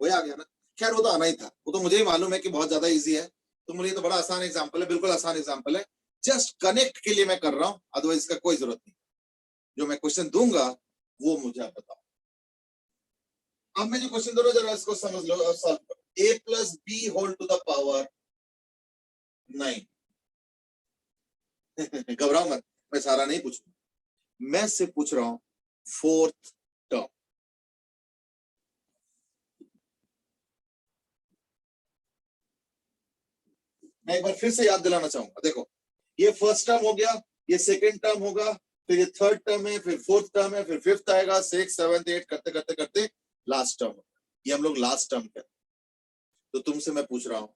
वही आ गया ना। खैर वो तो आना ही था, वो तो मुझे ही मालूम है कि बहुत ज्यादा इजी है, तो मुझे तो बड़ा आसान एग्जांपल है, बिल्कुल आसान एग्जांपल है, जस्ट कनेक्ट के लिए मैं कर रहा हूं, अदरवाइज इसका कोई जरूरत नहीं। जो मैं क्वेश्चन दूंगा वो मुझे आप बताओ। अब मैं जो क्वेश्चन दे रहा हूं जरा इसको समझ लो और सॉल्व करो। a plus B whole to the power 9। घबराओ मत, मैं सारा नहीं पूछूंगा, मैं सिर्फ पूछ रहा हूं फोर्थ टर्म। मैं एक बार फिर से याद दिलाना चाहूंगा, देखो ये फर्स्ट टर्म हो गया, ये सेकंड टर्म होगा, फिर ये थर्ड टर्म है, फिर फोर्थ टर्म है, फिर फिफ्थ आएगा, 6, 7, 8 करते लास्ट टर्म। ये हम लोग लास्ट टर्म कहते हैं। तो तुमसे मैं पूछ रहा हूं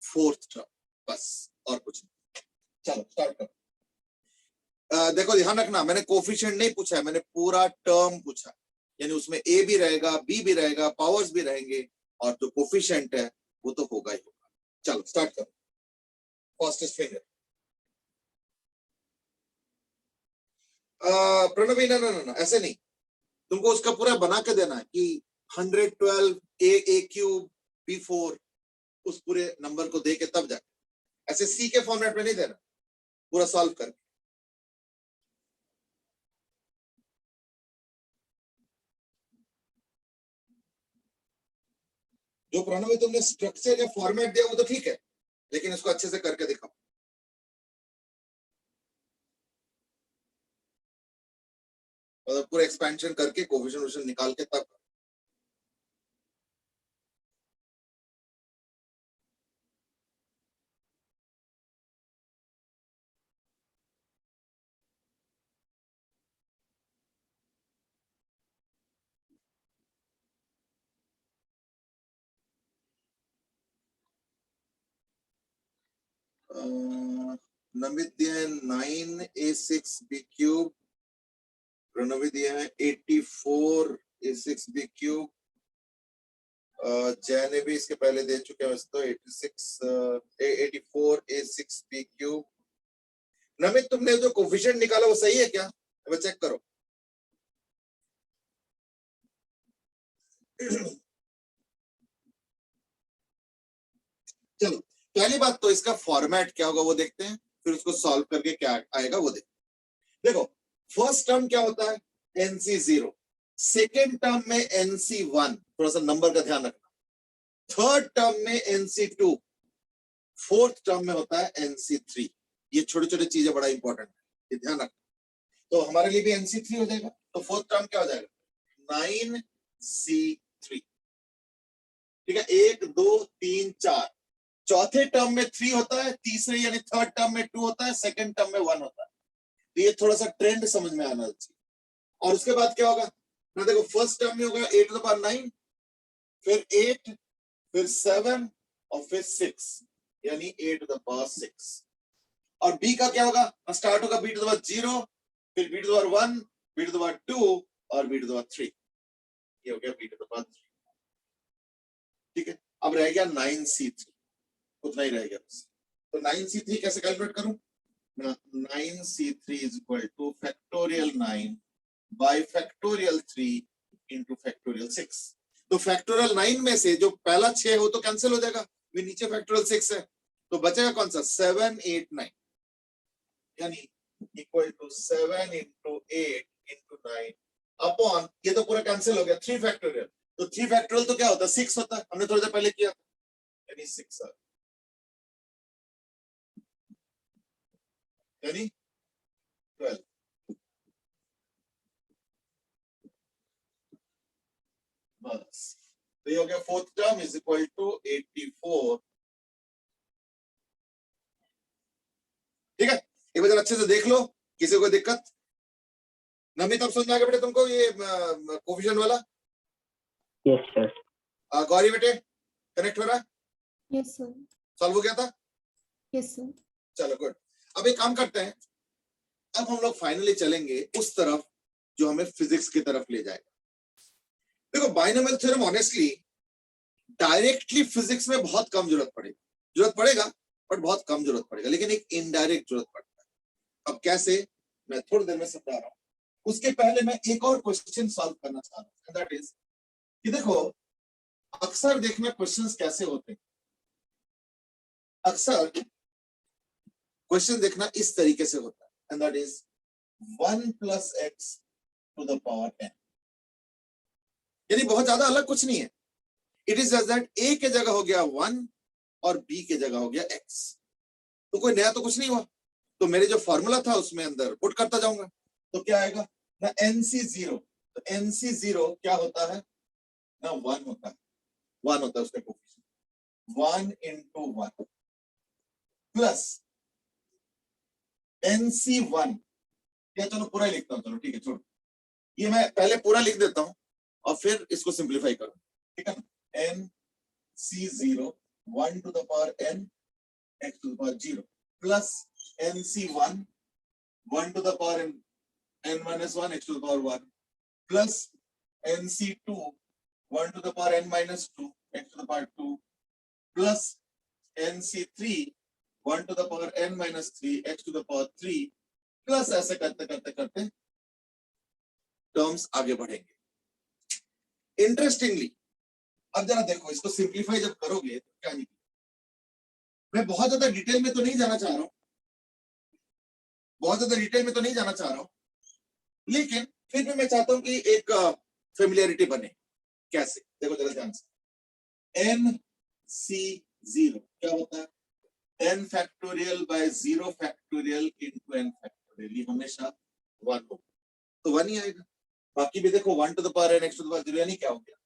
फोर्थ टर्म, बस और कुछ नहीं। चलो स्टार्ट करो। देखो ध्यान रखना, मैंने कोफिशिएंट नहीं पूछा है, मैंने पूरा टर्म पूछा, यानी उसमें a भी रहेगा, b भी रहेगा, पावर्स भी रहेंगे, और जो कोफिशिएंट है वो तो होगा ही होगा। चलो स्टार्ट करो। Fastest finger. प्रणवी ना ऐसे नहीं, तुमको उसका पूरा बना के देना है कि 112 a क्यूब b4 उस पूरे नंबर को दे के तब जाके, ऐसे सी के फॉर्मेट में नहीं देना, पूरा सॉल्व करके। जो प्रणवी तुमने स्ट्रक्चर या फॉर्मेट दिया वो तो ठीक है, लेकिन इसको अच्छे से करके दिखाओ। पूरा एक्सपेंशन करके कोफिशिएंट निकाल के तब नमित दिया है 9a6b क्यूब, प्रणवी दिया है 84a6b क्यूब, जय ने भी इसके पहले दे चुके हैं वैसे तो 84a6b क्यूब। नमित तुमने जो कोफिशिएंट निकाला वो सही है क्या? अब चेक करो। चलो पहली बात तो इसका फॉर्मेट क्या होगा वो देखते हैं, फिर उसको सॉल्व करके क्या आएगा वो देखते हैं। देखो फर्स्ट टर्म क्या होता है NC0, सेकेंड टर्म में NC1, थोड़ा सा नंबर का ध्यान रखना, थर्ड टर्म में NC2, फोर्थ टर्म में होता है NC3। ये छोटे छोटे चीजें बड़ा इंपॉर्टेंट है, ये ध्यान रखना। तो हमारे लिए भी NC3 हो जाएगा, तो फोर्थ टर्म क्या हो जाएगा 9C3। ठीक है, 1 2 3 4, चौथे टर्म में 3 होता है, तीसरे यानी थर्ड टर्म में 2 होता है, सेकंड टर्म में 1 होता है। तो ये थोड़ा सा ट्रेंड समझ में आना चाहिए। और उसके बाद क्या होगा ना, देखो फर्स्ट टर्म में होगा 8 टू द पावर 9, फिर 8, फिर 7 और फिर 6, यानी 8 टू द पावर 6। और बी का क्या होगा, स्टार्ट होगा b टू द पावर 0, फिर b to the power 1, b to the power 2 और b टू द पावर 3। ये हो गया b टू द पावर 3। ठीक है, अब रह गया 9C3, उतना ही रह गया बस। तो 9C3 कैसे कैलकुलेट करूं? 9C3 is equal two factorial 9 bye factorial 3 into factorial 6। तो फैक्टोरियल 9 में से जो पहला 6 हो तो कैंसिल हो जाएगा, फिर नीचे फैक्टोरियल 6 है, तो बचेगा कौन सा 7 8 9, यानी equal to 7 into 8 into 9 upon, ये तो पूरा कैंसिल हो गया 3 फैक्टोरियल। तो 3 फैक्टोरियल तो क्या होता है 6 होता है, हमने थोड़ी देर पहले किया, यानी 6 है, यानी 12। बस तो ये हो गया fourth term is equal to 84। ठीक है, एक बार अच्छे से देख लो, किसी को दिक्कत? नमित अब समझ में आ गया बेटे तुमको ये कोफिशिएंट वाला? Yes sir. गौरी बेटे कनेक्ट हो रहा है? Yes, sir. सॉल्व हो गया था? Yes, sir. चलो गुड। अब एक काम करते हैं, अब हम लोग फाइनली चलेंगे उस तरफ जो हमें फिजिक्स की तरफ ले जाएगा। देखो binomial theorem honestly directly physics में बहुत कम जरूरत पड़ेगा बट बहुत कम जरूरत पड़ेगा, लेकिन एक इनडायरेक्ट जरूरत पड़ता है। अब कैसे, मैं थोड़ी देर में समझा रहा हूं। उसके पहले मैं एक और क्वेश्चन सॉल्व करना चाह रहा हूं, दैट इज कि देखो अक्सर देखना क्वेश्चंस कैसे होते हैं, अक्सर क्वेश्चन देखना इस तरीके से होता है, and that is 1 plus x to the power n, यानी बहुत ज्यादा अलग कुछ नहीं है। It is just that a के जगह हो गया 1 और b के जगह हो गया x, तो कोई नया तो कुछ नहीं हुआ। तो मेरे जो फॉर्मूला था उसमें अंदर पुट करता जाऊंगा, तो क्या आएगा ना NC0, तो NC0 क्या होता है ना 1 होता है, 1 होता है उसका कोफिशिएंट 1 इंटू 1 प्लस NC1, या चलो पूरा ही लिखता हूं, चलो ठीक है छोड़ो, ये मैं पहले पूरा लिख देता हूं और फिर इसको सिंप्लीफाई करूं, ठीक है ना। NC0 1 to the power n x to the power 0 plus NC1 1 to the power n minus 1 x to the power 1 plus NC2 1 to the power n minus 2 x to the power 2 plus NC3 1 to the power n minus 3 x to the power 3 plus ऐसे करते करते करते terms आगे बढ़ेंगे। Interestingly अब जरा देखो, इसको सिंप्लीफाई जब करोगे तो क्या निकलेगा। मैं बहुत ज्यादा डिटेल में तो नहीं जाना चाह रहा हूं, लेकिन फिर भी मैं चाहता हूं कि एक फेमिलियरिटी बने। कैसे, देखो जरा ध्यान से। NC0 क्या होता है, n factorial by 0 factorial into n factorial, ये हमेशा 1 होगा, तो 1 ही आएगा। बाकी भी देखो 1 to the power n x to the power 0 यानी क्या हो गया,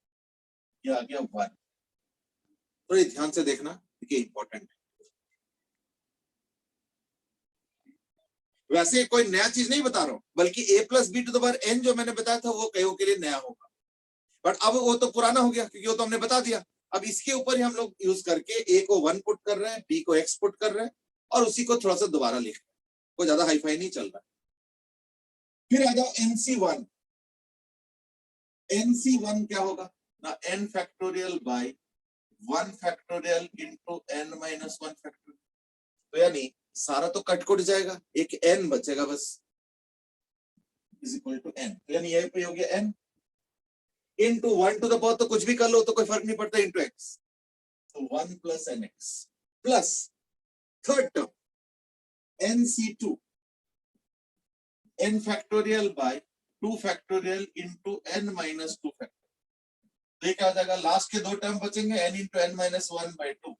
ये आ गया 1। तो ये ध्यान से देखना, देखिए इंपॉर्टेंट है। वैसे कोई नया चीज नहीं बता रहा हूं, बल्कि a plus b to the power n जो मैंने बताया था वो कईयों के लिए नया होगा, बट अब वो तो पुराना हो गया क्योंकि वो तो हमने बता दिया। अब इसके ऊपर ही हम लोग यूज करके a को 1 पुट कर रहे हैं, b को x पुट कर रहे हैं और उसी को थोड़ा सा दोबारा लिख रहे हैं, कोई ज्यादा हाईफाई नहीं चल रहा। फिर आ जाओ NC1। NC1 क्या होगा ना, n factorial by 1 factorial into n minus 1 factorial. तो यानी सारा तो कट कट जाएगा, एक n बचेगा बस, इज इक्वल टू n। तो यानी यही पे हो गया n into 1 to the power, तो कुछ भी कर लो तो कोई फर्क नहीं पड़ता, इंटू x, तो 1 plus nx plus third term NC2 n factorial by 2 factorial into n minus 2 factorial. तो ये क्या हो जाएगा, लास्ट के दो टर्म बचेंगे n into n minus 1 by 2,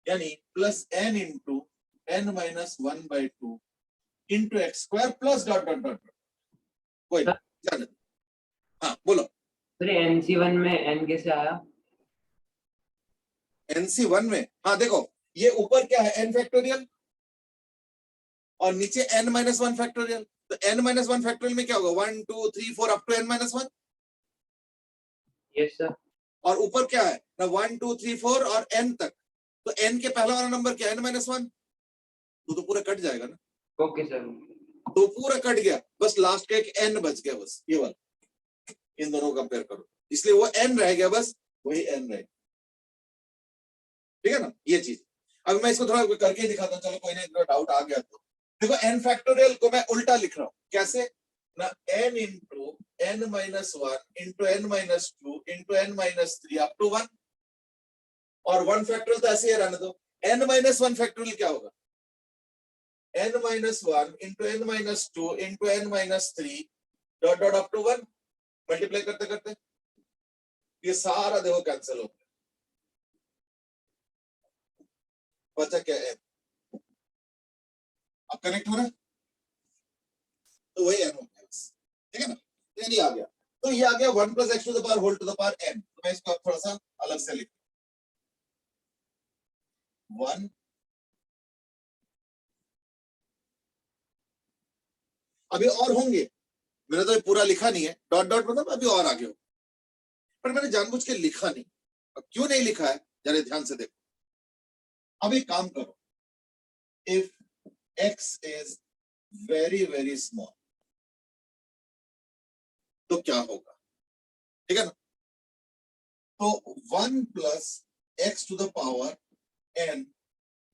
यानी plus n into n minus 1 by 2 into x square plus dot dot dot. कोई नहीं, हाँ बोलो। सर NC1 में n कैसे आया? NC1 में, हाँ देखो ये ऊपर क्या है n फैक्टोरियल और नीचे n माइनस 1 फैक्टोरियल। तो n माइनस 1 फैक्टोरियल में क्या होगा, 1 2 3 4 up to n minus 1। Yes sir. और ऊपर क्या है ना, 1 2 3 4 और n तक। तो n के पहला वाला नंबर क्या है, n माइनस 1, तो पूरा कट जाएगा ना। Okay sir. तो पूरा कट गया, बस लास्ट का एक n बच गया, बस ये वाला, इन दोनों को कंपेयर करो, इसलिए वो n रह गया, बस वही n रह गया, ठीक है ना ये चीज। अब मैं इसको थोड़ा करके ही दिखाता हूँ, चलो कोई नहीं डाउट आ गया तो देखो, n फैक्टोरियल को मैं उल्टा लिख रहा हूँ, कैसे ना, n into n minus 1 into n minus 2 into n minus 3 up to 1, और 1 फैक्टोरियल तो ऐसे ही रहने दो। n माइनस 1 फैक्टोरियल क्या होगा, n minus 1 into n minus 2 into n minus 3 dot dot up to 1, multiply करते करते ये सारा देखो कैंसिल हो गया, बचा क्या n, अब कनेक्ट हो रहा है, तो वही n हो गया बस, ठीक है ना। ये आ गया, तो ये आ गया 1 plus x to the power whole to the power n। तो मैं इसको थोड़ा सा अलग से लिख 1, अभी और होंगे, मैंने तो ये पूरा लिखा नहीं है, डॉट डॉट मतलब अभी और आगे हो, पर मैंने जानबूझ के लिखा नहीं। अब क्यों नहीं लिखा है जरा ध्यान से देखो। अब एक काम करो, if x is very very small तो क्या होगा, ठीक है ना। तो 1 plus x to the power n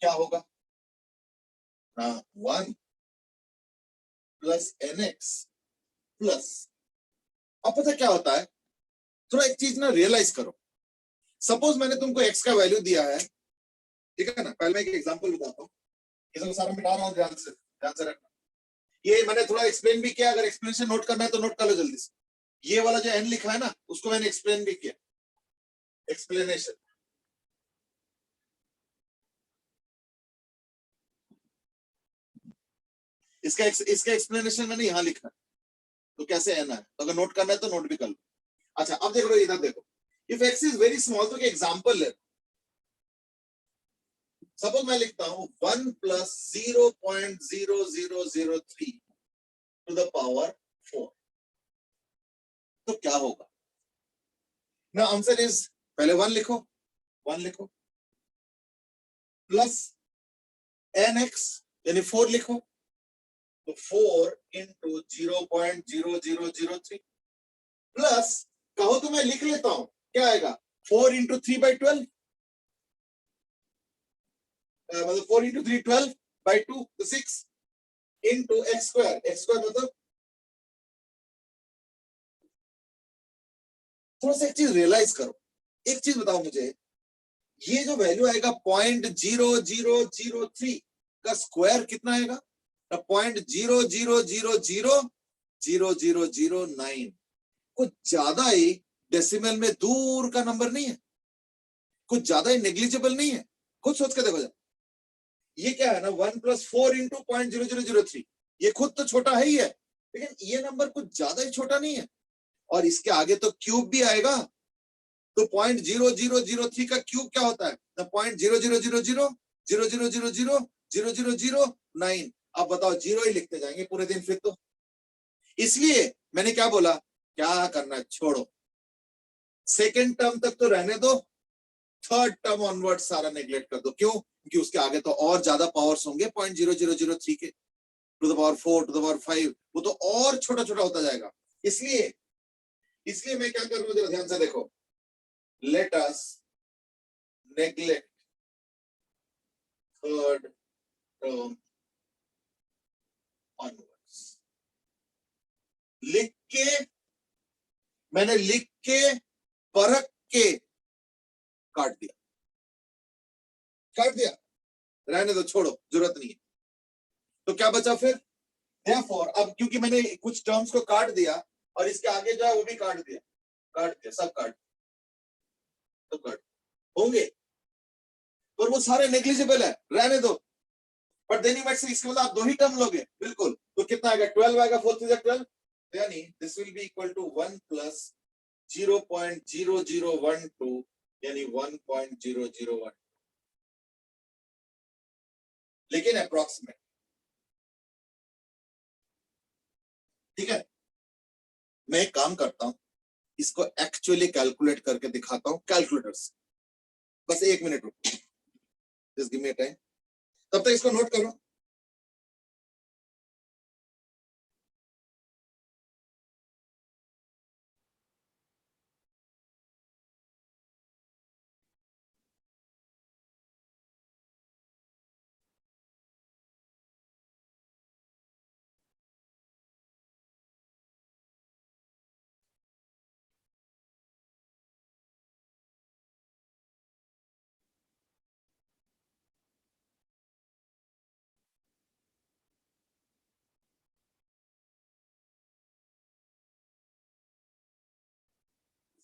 क्या होगा ना, 1 प्लस nx प्लस, अब पता क्या होता है, थोड़ा एक चीज ना रियलाइज करो। सपोज मैंने तुमको x का वैल्यू दिया है, ठीक है ना, पहले मैं एक एग्जांपल बताता हूँ, ये सब सारा मिटा रहा हूँ, ध्यान से रखना। ये मैंने थोड़ा एक्सप्लेन भी किया, अगर एक्सप्लेनेशन नोट करना है तो नोट कर लो जल्दी से। ये वाला जो n लिखा है ना, उसको मैंने एक्सप्लेन भी किया, एक्सप्लेनेशन। इसका एक्सप्लेनेशन मैंने यहाँ लिखा है, तो कैसे n है, तो अगर नोट करना है तो नोट भी कर लो। अच्छा अब देख लो, इधर देखो, if x is very small, तो एग्जांपल ले, सपोज मैं लिखता हूं 1 प्लस 0.0003 टू द पावर 4, तो क्या होगा ना, आंसर इज, पहले 1 लिखो, 1 लिखो, प्लस nx यानी 4 लिखो, तो 4 इंटू 0.0003 प्लस, कहो तो मैं लिख लेता हूं, क्या आएगा 4 इंटू 3 बाई 12, मतलब 4 इंटू 3 12 बाई 2 तो 6 इंटू एक्स स्क्वायर मतलब, थोड़ा सा एक चीज रियलाइज करो, एक चीज बताओ मुझे, ये जो वैल्यू आएगा 0.0003 का स्क्वायर कितना आएगा, 0.00000009, कुछ ज्यादा ही डेसिमल में दूर का नंबर नहीं है, कुछ ज्यादा ही नेग्लिजिबल नहीं है, खुद सोच के देखो जरा। ये क्या है ना, 1 प्लस 4 इंटू 0.0003, ये खुद तो छोटा है ही है, लेकिन ये नंबर कुछ ज्यादा ही छोटा नहीं है, और इसके आगे तो क्यूब भी आएगा, तो 0.0003 का क्यूब क्या होता है? 0.000000000009। अब बताओ, जीरो ही लिखते जाएंगे पूरे दिन फिर तो। इसलिए मैंने क्या बोला, क्या करना है छोड़ो, सेकेंड टर्म तक तो रहने दो, थर्ड टर्म ऑनवर्ड सारा नेग्लेक्ट कर दो। क्यों? क्योंकि उसके आगे तो और ज्यादा पावर्स होंगे 0.0003 के, to the power 4, to the power 5, वो तो और छोटा छोटा होता जाएगा। इसलिए मैं क्या कर रहा हूं, जरा ध्यान से देखो, let us neglect third term onwards. मैंने लिख के परख के काट दिया, रहने दो, छोड़ो, जरूरत नहीं है। तो क्या बचा फिर? Therefore, अब क्योंकि मैंने कुछ टर्म्स को काट दिया और इसके आगे जो है वो भी काट दिया, सब काट होंगे, पर वो सारे नेग्लिजिबल है, रहने दो। बट देन यू माइट से इसके मतलब आप 2 ही टर्म लोगे, बिल्कुल, तो कितना आएगा? 12 आएगा, 4 3 12, यानी this will be equal to 1 plus 0.0012, यानी 1.001, लेकिन अप्रोक्सीमेट। ठीक है, मैं एक काम करता हूं, इसको एक्चुअली कैलकुलेट करके दिखाता हूं कैलकुलेटर से। बस 1 मिनट रुको, just give me a time, तब तक इसको नोट करो।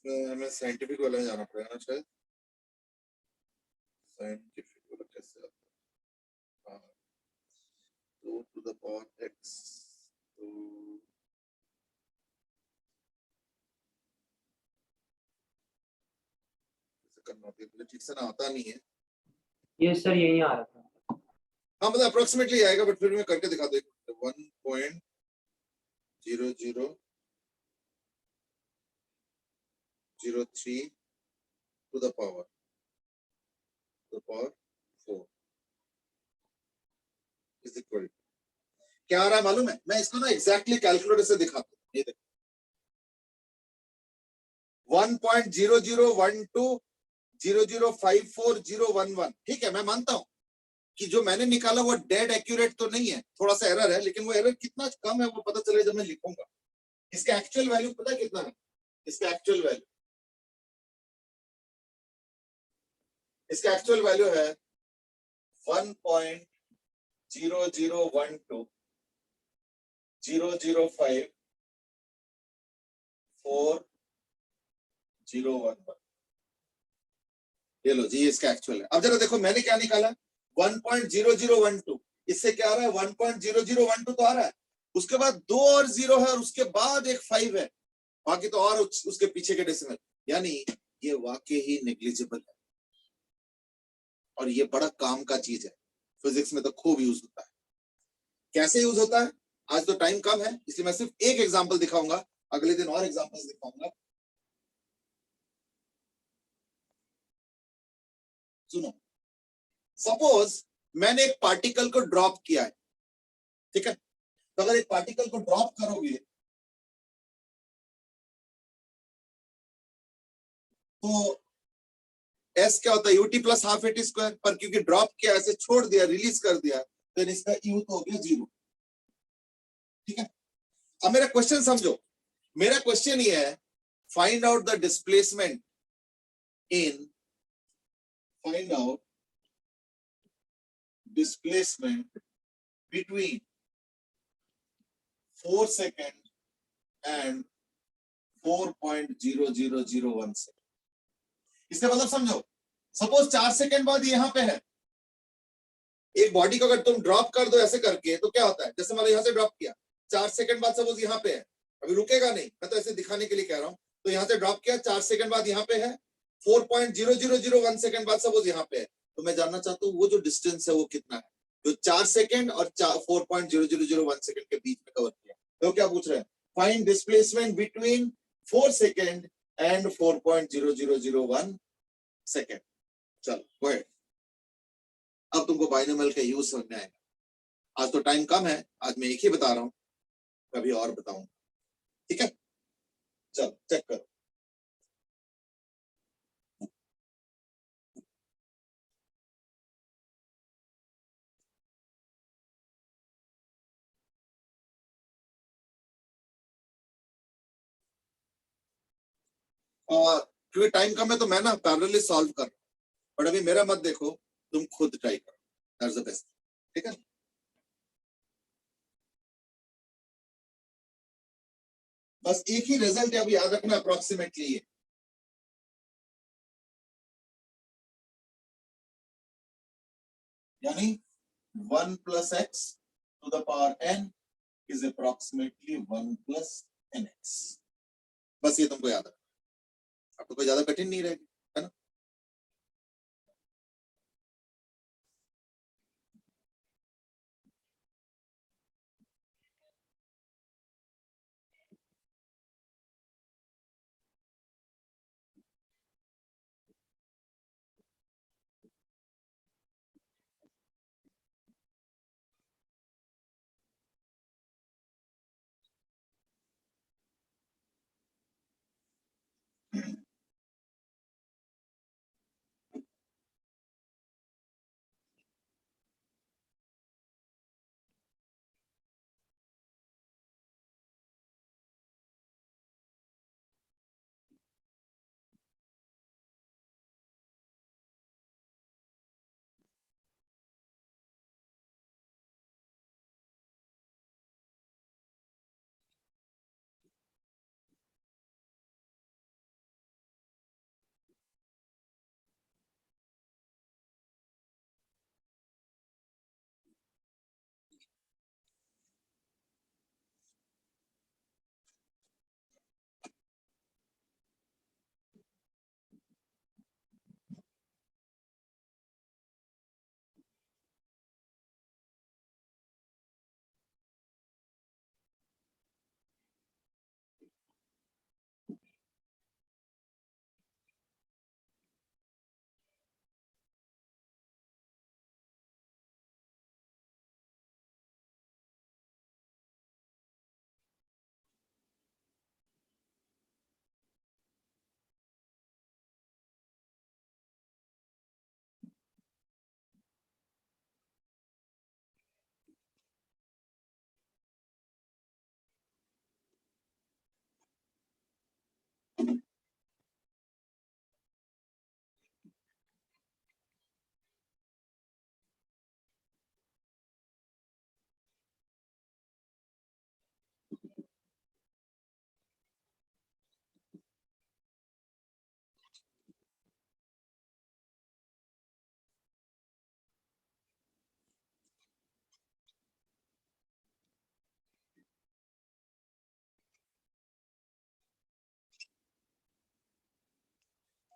हमें साइंटिफिक वाला में जाना पड़ेगा ना शायद, साइंटिफिक वाला कैसे आता है? 2 to the power x, तो कैसे करना होता है, मुझे ठीक से ना आता नहीं है। ये सर यही आ रहा था। हाँ मतलब अप्रोक्सीमेटली आएगा, बट फिर मैं करके दिखा दो। 1.0003 to the power 4 is equal to, क्या आ रहा है मालूम है? मैं इसको ना एग्जैक्टली कैलकुलेटर से दिखाता हूँ, ये देखो 1.0012005411। ठीक है, मैं मानता हूं कि जो मैंने निकाला वो डेड एक्यूरेट तो नहीं है, थोड़ा सा एरर है, लेकिन वो एरर कितना कम है वो पता चलेगा जब मैं लिखूंगा। इसका एक्चुअल वैल्यू पता है कितना है? इसका एक्चुअल वैल्यू है 1.00120054011। ये लो जी, इसका एक्चुअल है। अब जरा देखो मैंने क्या निकाला, 1.0012, इससे क्या आ रहा है? 1.0012 तो आ रहा है, उसके बाद 2 और 0 है और उसके बाद एक 5 है, बाकी तो और उसके पीछे के डेसिमल, यानी ये वाकई ही नेग्लिजिबल है और ये बड़ा काम का चीज है, फिजिक्स में तो खूब यूज होता है। कैसे यूज होता है? आज तो टाइम कम है, इसलिए मैं सिर्फ एक एग्जांपल दिखाऊंगा, अगले दिन और एग्जांपल्स दिखाऊंगा। सुनो, सपोज मैंने एक पार्टिकल को ड्रॉप किया है, ठीक है, तो अगर एक पार्टिकल को ड्रॉप करोगे तो एस क्या होता है? UT plus half eighty square, पर क्योंकि ड्रॉप किया, ऐसे छोड़ दिया, रिलीज कर दिया, तो इसका यू तो हो गया 0। ठीक है, अब मेरा क्वेश्चन समझो, मेरा क्वेश्चन ये है, find out the displacement between 4 second and 4.0001 second. इसका मतलब समझो, सपोज 4 सेकेंड बाद यहां पे है, एक बॉडी को अगर तुम ड्रॉप कर दो ऐसे करके, तो क्या होता है? जैसे मैंने यहां से ड्रॉप किया, 4 सेकेंड बाद सपोज यहां पे है, अभी रुकेगा नहीं, मैं तो ऐसे दिखाने के लिए कह रहा हूँ। तो यहाँ से ड्रॉप किया, 4 सेकंड बाद यहाँ पे है, 4.0001 सेकंड बाद सपोज यहाँ पे है, तो मैं जानना चाहता हूँ वो जो डिस्टेंस है वो कितना है, जो 4 सेकंड और 4.0001 सेकंड के बीच में कवर किया। तो क्या पूछ रहे हैं, find displacement between 4 second and 4.0001 second. चलो गो अहेड। अब तुमको बाइनोमियल का यूज समझ में आएगा। आज तो टाइम कम है, आज मैं एक ही बता रहा हूं, कभी और बताऊंगा, ठीक है। चलो चेक करो। और क्योंकि टाइम कम है तो मैं ना पैरेलली सॉल्व कर रहा हूं, बट अभी मेरा मत देखो, तुम खुद ट्राई करो, दैट्स द बेस्ट, ठीक है। बस एक ही रिजल्ट है, अभी याद रखना अप्रोक्सीमेटली ये, यानी 1 + x to the power n is approximately 1 + nx। बस ये तुमको याद रखना, अब तो कोई ज्यादा कठिन नहीं रहेगी, है ना।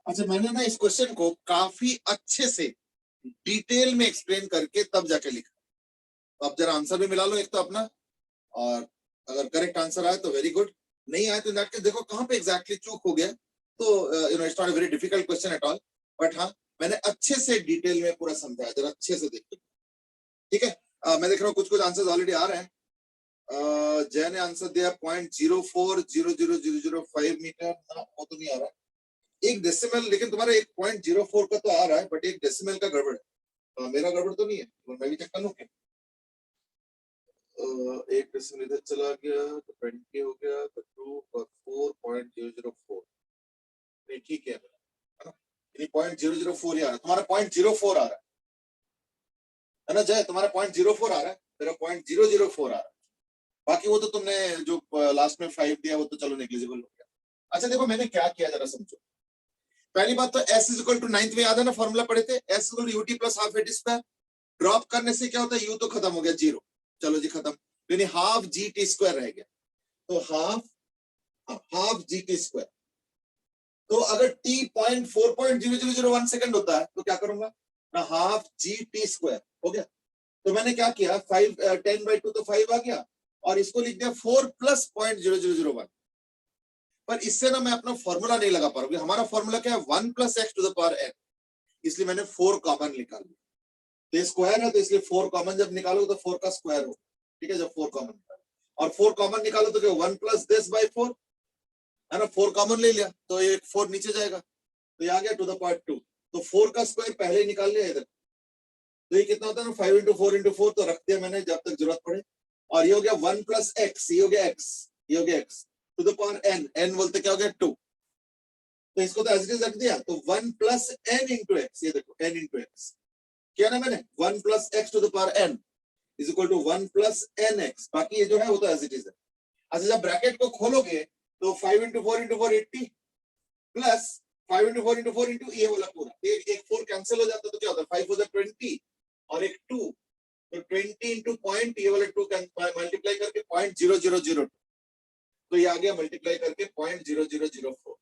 अच्छा, मैंने ना इस क्वेश्चन को काफी अच्छे से डिटेल में एक्सप्लेन करके तब जाके लिखा, तो अब जरा आंसर भी मिला लो एक तो अपना, और अगर करेक्ट आंसर आए तो वेरी गुड, नहीं आए तो इन दैट केस देखो कहां पे एग्जैक्टली चूक हो गया। तो you know it's not a very difficult question at all, but हाँ मैंने अच्छे से डिटेल में पूरा समझाया, जरा अच्छे से देखिए, ठीक है। मैं देख रहा हूँ कुछ कुछ आंसर्स ऑलरेडी आ रहे हैं। जय ने आंसर दिया 0.04000005 मीटर, वो तो नहीं आ रहा, एक डेसिमल, लेकिन तुम्हारा 1.04 का तो आ रहा है, बट एक डेसिमल का गड़बड़ है। मेरा गड़बड़ तो नहीं है, तो मैं भी चेक कर लूं क्या। एक डेसिमल इधर चला गया तो 20 हो गया, तो 2 और 4.004, नहीं ठीक है ना, 0.004 ही आ रहा है, तुम्हारा 0.04 आ रहा है ना जय, तुम्हारा 0.04 आ रहा है, मेरा 0.004 आ रहा है, बाकी वो तो तुमने जो लास्ट में 5 दिया वो तो चलो नेग्लिजिबल हो गया। अच्छा देखो मैंने क्या किया जरा समझो। पहली बात तो s = 9th में याद है ना फॉर्मूला पढ़े थे, s = ut + ½ at²। ड्रॉप करने से क्या होता है, u तो खत्म हो गया 0, चलो जी खत्म, यानी ½ gt² रह गया, तो ½ हाफ जी टी स्क्वायर। तो अगर t 0.40001 सेकंड होता है तो क्या करूंगा ना, हाफ जी टी स्क्वायर हो गया। तो मैंने क्या किया, 10/2 तो 5 आ गया, और इसको लिख दिया 4 + 0.0001। पर इससे ना मैं अपना फॉर्मूला नहीं लगा पा रहा, हमारा फॉर्मूला क्या है, 1 + x⁴n, इसलिए मैंने 4 कॉमन निकाल लिया। तो ये स्क्वायर है तो इसलिए 4 कॉमन जब निकालो तो 4 का स्क्वायर हो, ठीक है। जब 4 कॉमन निकालो और 4 कॉमन निकालो तो क्या, 1 + this by 4 है ना, 4 कॉमन ले लिया तो ये 4 नीचे जाएगा, तो ये आ गया टू 2। तो 4 का स्क्वायर पहले ही निकाल लिया इधर। तो ये कितना होता है ना, 5 × 4 × 4, तो रख दिया मैंने जब तक जरूरत पड़े। और ये हो गया 1 + x, ये हो गया x, ये हो गया x टू n, n बोलते क्या हो गया 2, तो इसको तो एज इट इज रख दिया। तो 1 + n × x, ये देखो n × x किया ना मैंने, 1 + x to the power n is equal to 1 + nx, बाकी ये जो है वो तो एज इट इज है। अच्छा जब ब्रैकेट को खोलोगे तो 5 × 4 × 4 80 प्लस 5 × 4 × 4 × ये वाला पूरा, एक 4 कैंसिल हो जाता है तो क्या होता है, 5 × 20 और एक 2, तो 20 × पॉइंट, ये वाला 2 मल्टीप्लाई करके 0.0002, तो ये आ गया मल्टीप्लाई करके 0.0004।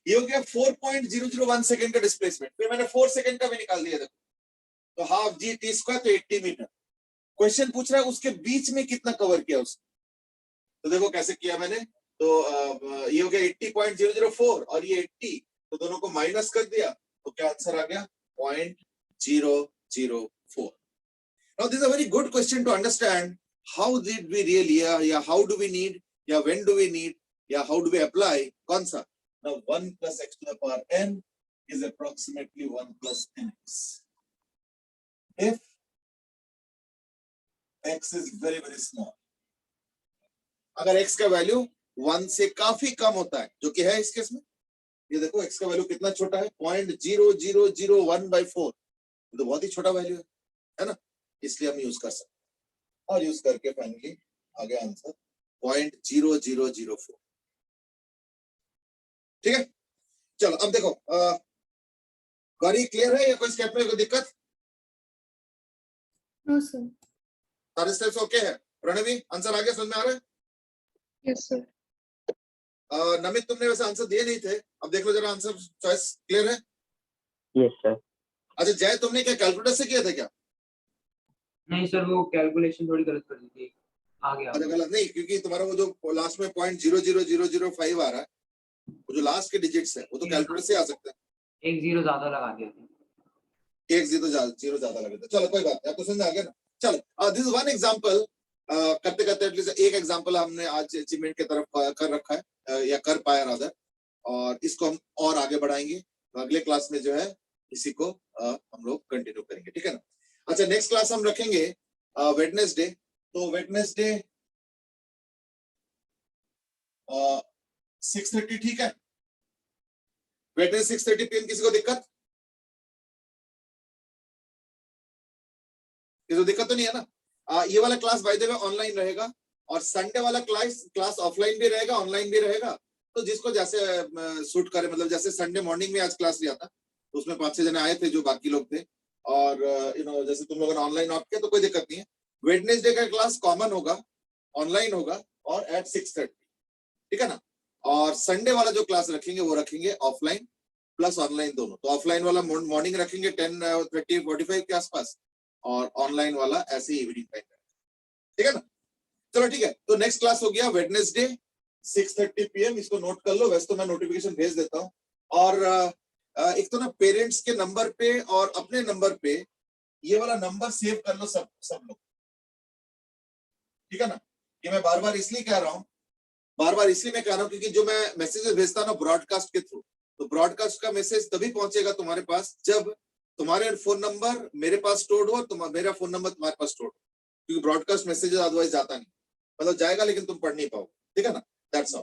ये हो गया 4.001 सेकंड का डिस्प्लेसमेंट। फिर मैंने 4 सेकंड का भी निकाल दिया, देखो तो हाफ जी टी स्क्वायर तो 80 मीटर। क्वेश्चन पूछ रहा है उसके बीच में कितना कवर किया उसने, तो देखो कैसे किया मैंने। तो ये हो गया 80.004 और ये 80, तो दोनों को माइनस कर दिया तो क्या आंसर आ गया, 0.004। Now this is a very good question to understand how did we really, या how do we need, या when do we need, या how do we apply, कौन सा। Now 1 + x to the power n is approximately 1 + nx. If x is very very small, अगर x का value 1 से काफी कम होता है, जो कि है इस केस में, ये देखो x का वैल्यू कितना छोटा है, 0.0001/4, तो बहुत ही छोटा वैल्यू है ना, इसलिए हम यूज कर सकते हैं। और यूज करके फाइनली आ गया आंसर 0.0004। ठीक है, चलो अब देखो गौरी क्लियर है या कोई स्टेप में कोई दिक्कत, नो सर। सारे स्टेप्स ओके है, प्रणवी आंसर आ गया, समझ में आ रहा है। Yes sir. नमित तुमने वैसे आंसर दिए नहीं थे, अब देख लो जरा आंसर चॉइस क्लियर है। Yes sir. अच्छा जय तुमने क्या कैलकुलेटर से किया था क्या, नहीं सर, वो कैलकुलेशन थोड़ी गलत कर दी थी, आ गया। अच्छा गलत नहीं, क्योंकि तुम्हारा वो जो लास्ट में 0.00005 आ रहा है, वो जो लास्ट के डिजिट्स है वो तो कैलकुलेटर से आ सकता है। एक 0 ज्यादा लगा दिया था, एक जीरो ज्यादा लगे था, चलो कोई बात नहीं, तो समझ आ गया ना। चलो दिस इज वन एग्जांपल, करते करते एटलीस्ट एक एग्जांपल हमने आज अचीवमेंट की तरफ कर रखा है, या कर पाया रादर, और इसको हम और आगे बढ़ाएंगे अगले क्लास में जो है, इसी को हम लोग कंटिन्यू करेंगे, ठीक है ना। अच्छा नेक्स्ट क्लास हम रखेंगे वेडनेसडे, तो वेडनेसडे 6:30, ठीक है, वेडनेसडे 6:30 PM, किसी को दिक्कत, किसी दिक्कत तो नहीं है ना। ये वाला class by the way online रहेगा, और संडे वाला क्लास ऑफलाइन भी रहेगा ऑनलाइन भी रहेगा, तो जिसको जैसे सूट करे, मतलब जैसे संडे मॉर्निंग में आज क्लास लिया था तो उसमें 5-6 जने आए थे जो बाकी लोग थे, और जैसे तुम लोगों ने ऑनलाइन ऑप्ट किया तो कोई दिक्कत नहीं है। वेडनेसडे का क्लास कॉमन होगा, ऑनलाइन होगा और एट 6:30, ठीक है ना। और संडे वाला जो क्लास रखेंगे वो रखेंगे ऑफलाइन प्लस ऑनलाइन दोनों, तो ऑफलाइन वाला मॉर्निंग रखेंगे 10:30-45 के आसपास, और ऑनलाइन वाला ऐसे ही इवनिंग टाइम, ठीक है ना। चलो ठीक है, तो नेक्स्ट क्लास हो गया वेडनेसडे 6:30 PM, इसको नोट कर लो, वैसे तो मैं नोटिफिकेशन भेज देता हूँ। और एक तो ना पेरेंट्स के नंबर पे और अपने नंबर पे ये वाला नंबर सेव कर लो सब लोग, ठीक है ना। ये मैं बार बार इसलिए कह रहा हूँ, क्योंकि जो मैं मैसेजेस भेजता हूँ ना ब्रॉडकास्ट के थ्रू, तो ब्रॉडकास्ट का मैसेज तभी पहुंचेगा तुम्हारे पास जब तुम्हारे फोन नंबर मेरे पास स्टोर्ड हो, मेरा फोन नंबर तुम्हारे पास स्टोर्ड हो, क्योंकि ब्रॉडकास्ट मैसेजेस अदरवाइज जाता नहीं, मतलब जाएगा लेकिन तुम पढ़ नहीं पाओगे, ठीक है ना, दैट्स ऑल।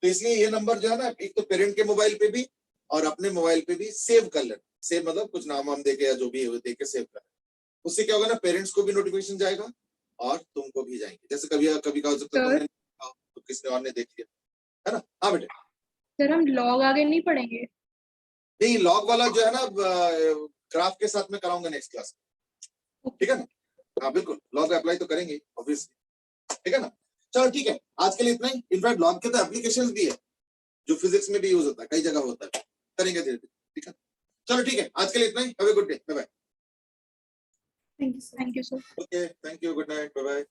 तो इसलिए ये नंबर जो है ना, एक तो पेरेंट के मोबाइल पे भी और अपने मोबाइल पे भी सेव कर लेना, सेव मतलब कुछ नाम वाम देके या जो भी देके सेव कर, उससे क्या होगा ना, पेरेंट्स को भी नोटिफिकेशन जाएगा और तुमको भी जाएंगे, जैसे कभी का हो सकता है तुमने तो किसी और ने देख लिया, है ना। हाँ बेटे, सर हम लॉग आगे नहीं पढ़ेंगे, नहीं लॉग वाला जो है ना ग्राफ के साथ में कराऊंगा नेक्स्ट क्लास, ठीक है ना। हाँ बिल्कुल, लॉग अप्लाई तो करेंगे ऑब्वियसली, ठीक है ना। चलो ठीक है, आज के लिए इतना ही। इनफैक्ट लॉग के तो एप्लीकेशंस भी है जो फिजिक्स में भी यूज होता है, कई जगह होता है, करेंगे धीरे धीरे, ठीक है। चलो ठीक है, आज के लिए इतना ही। Have a good day, bye bye. Thank you, sir. Thank you sir. Okay, thank you, good night, bye bye.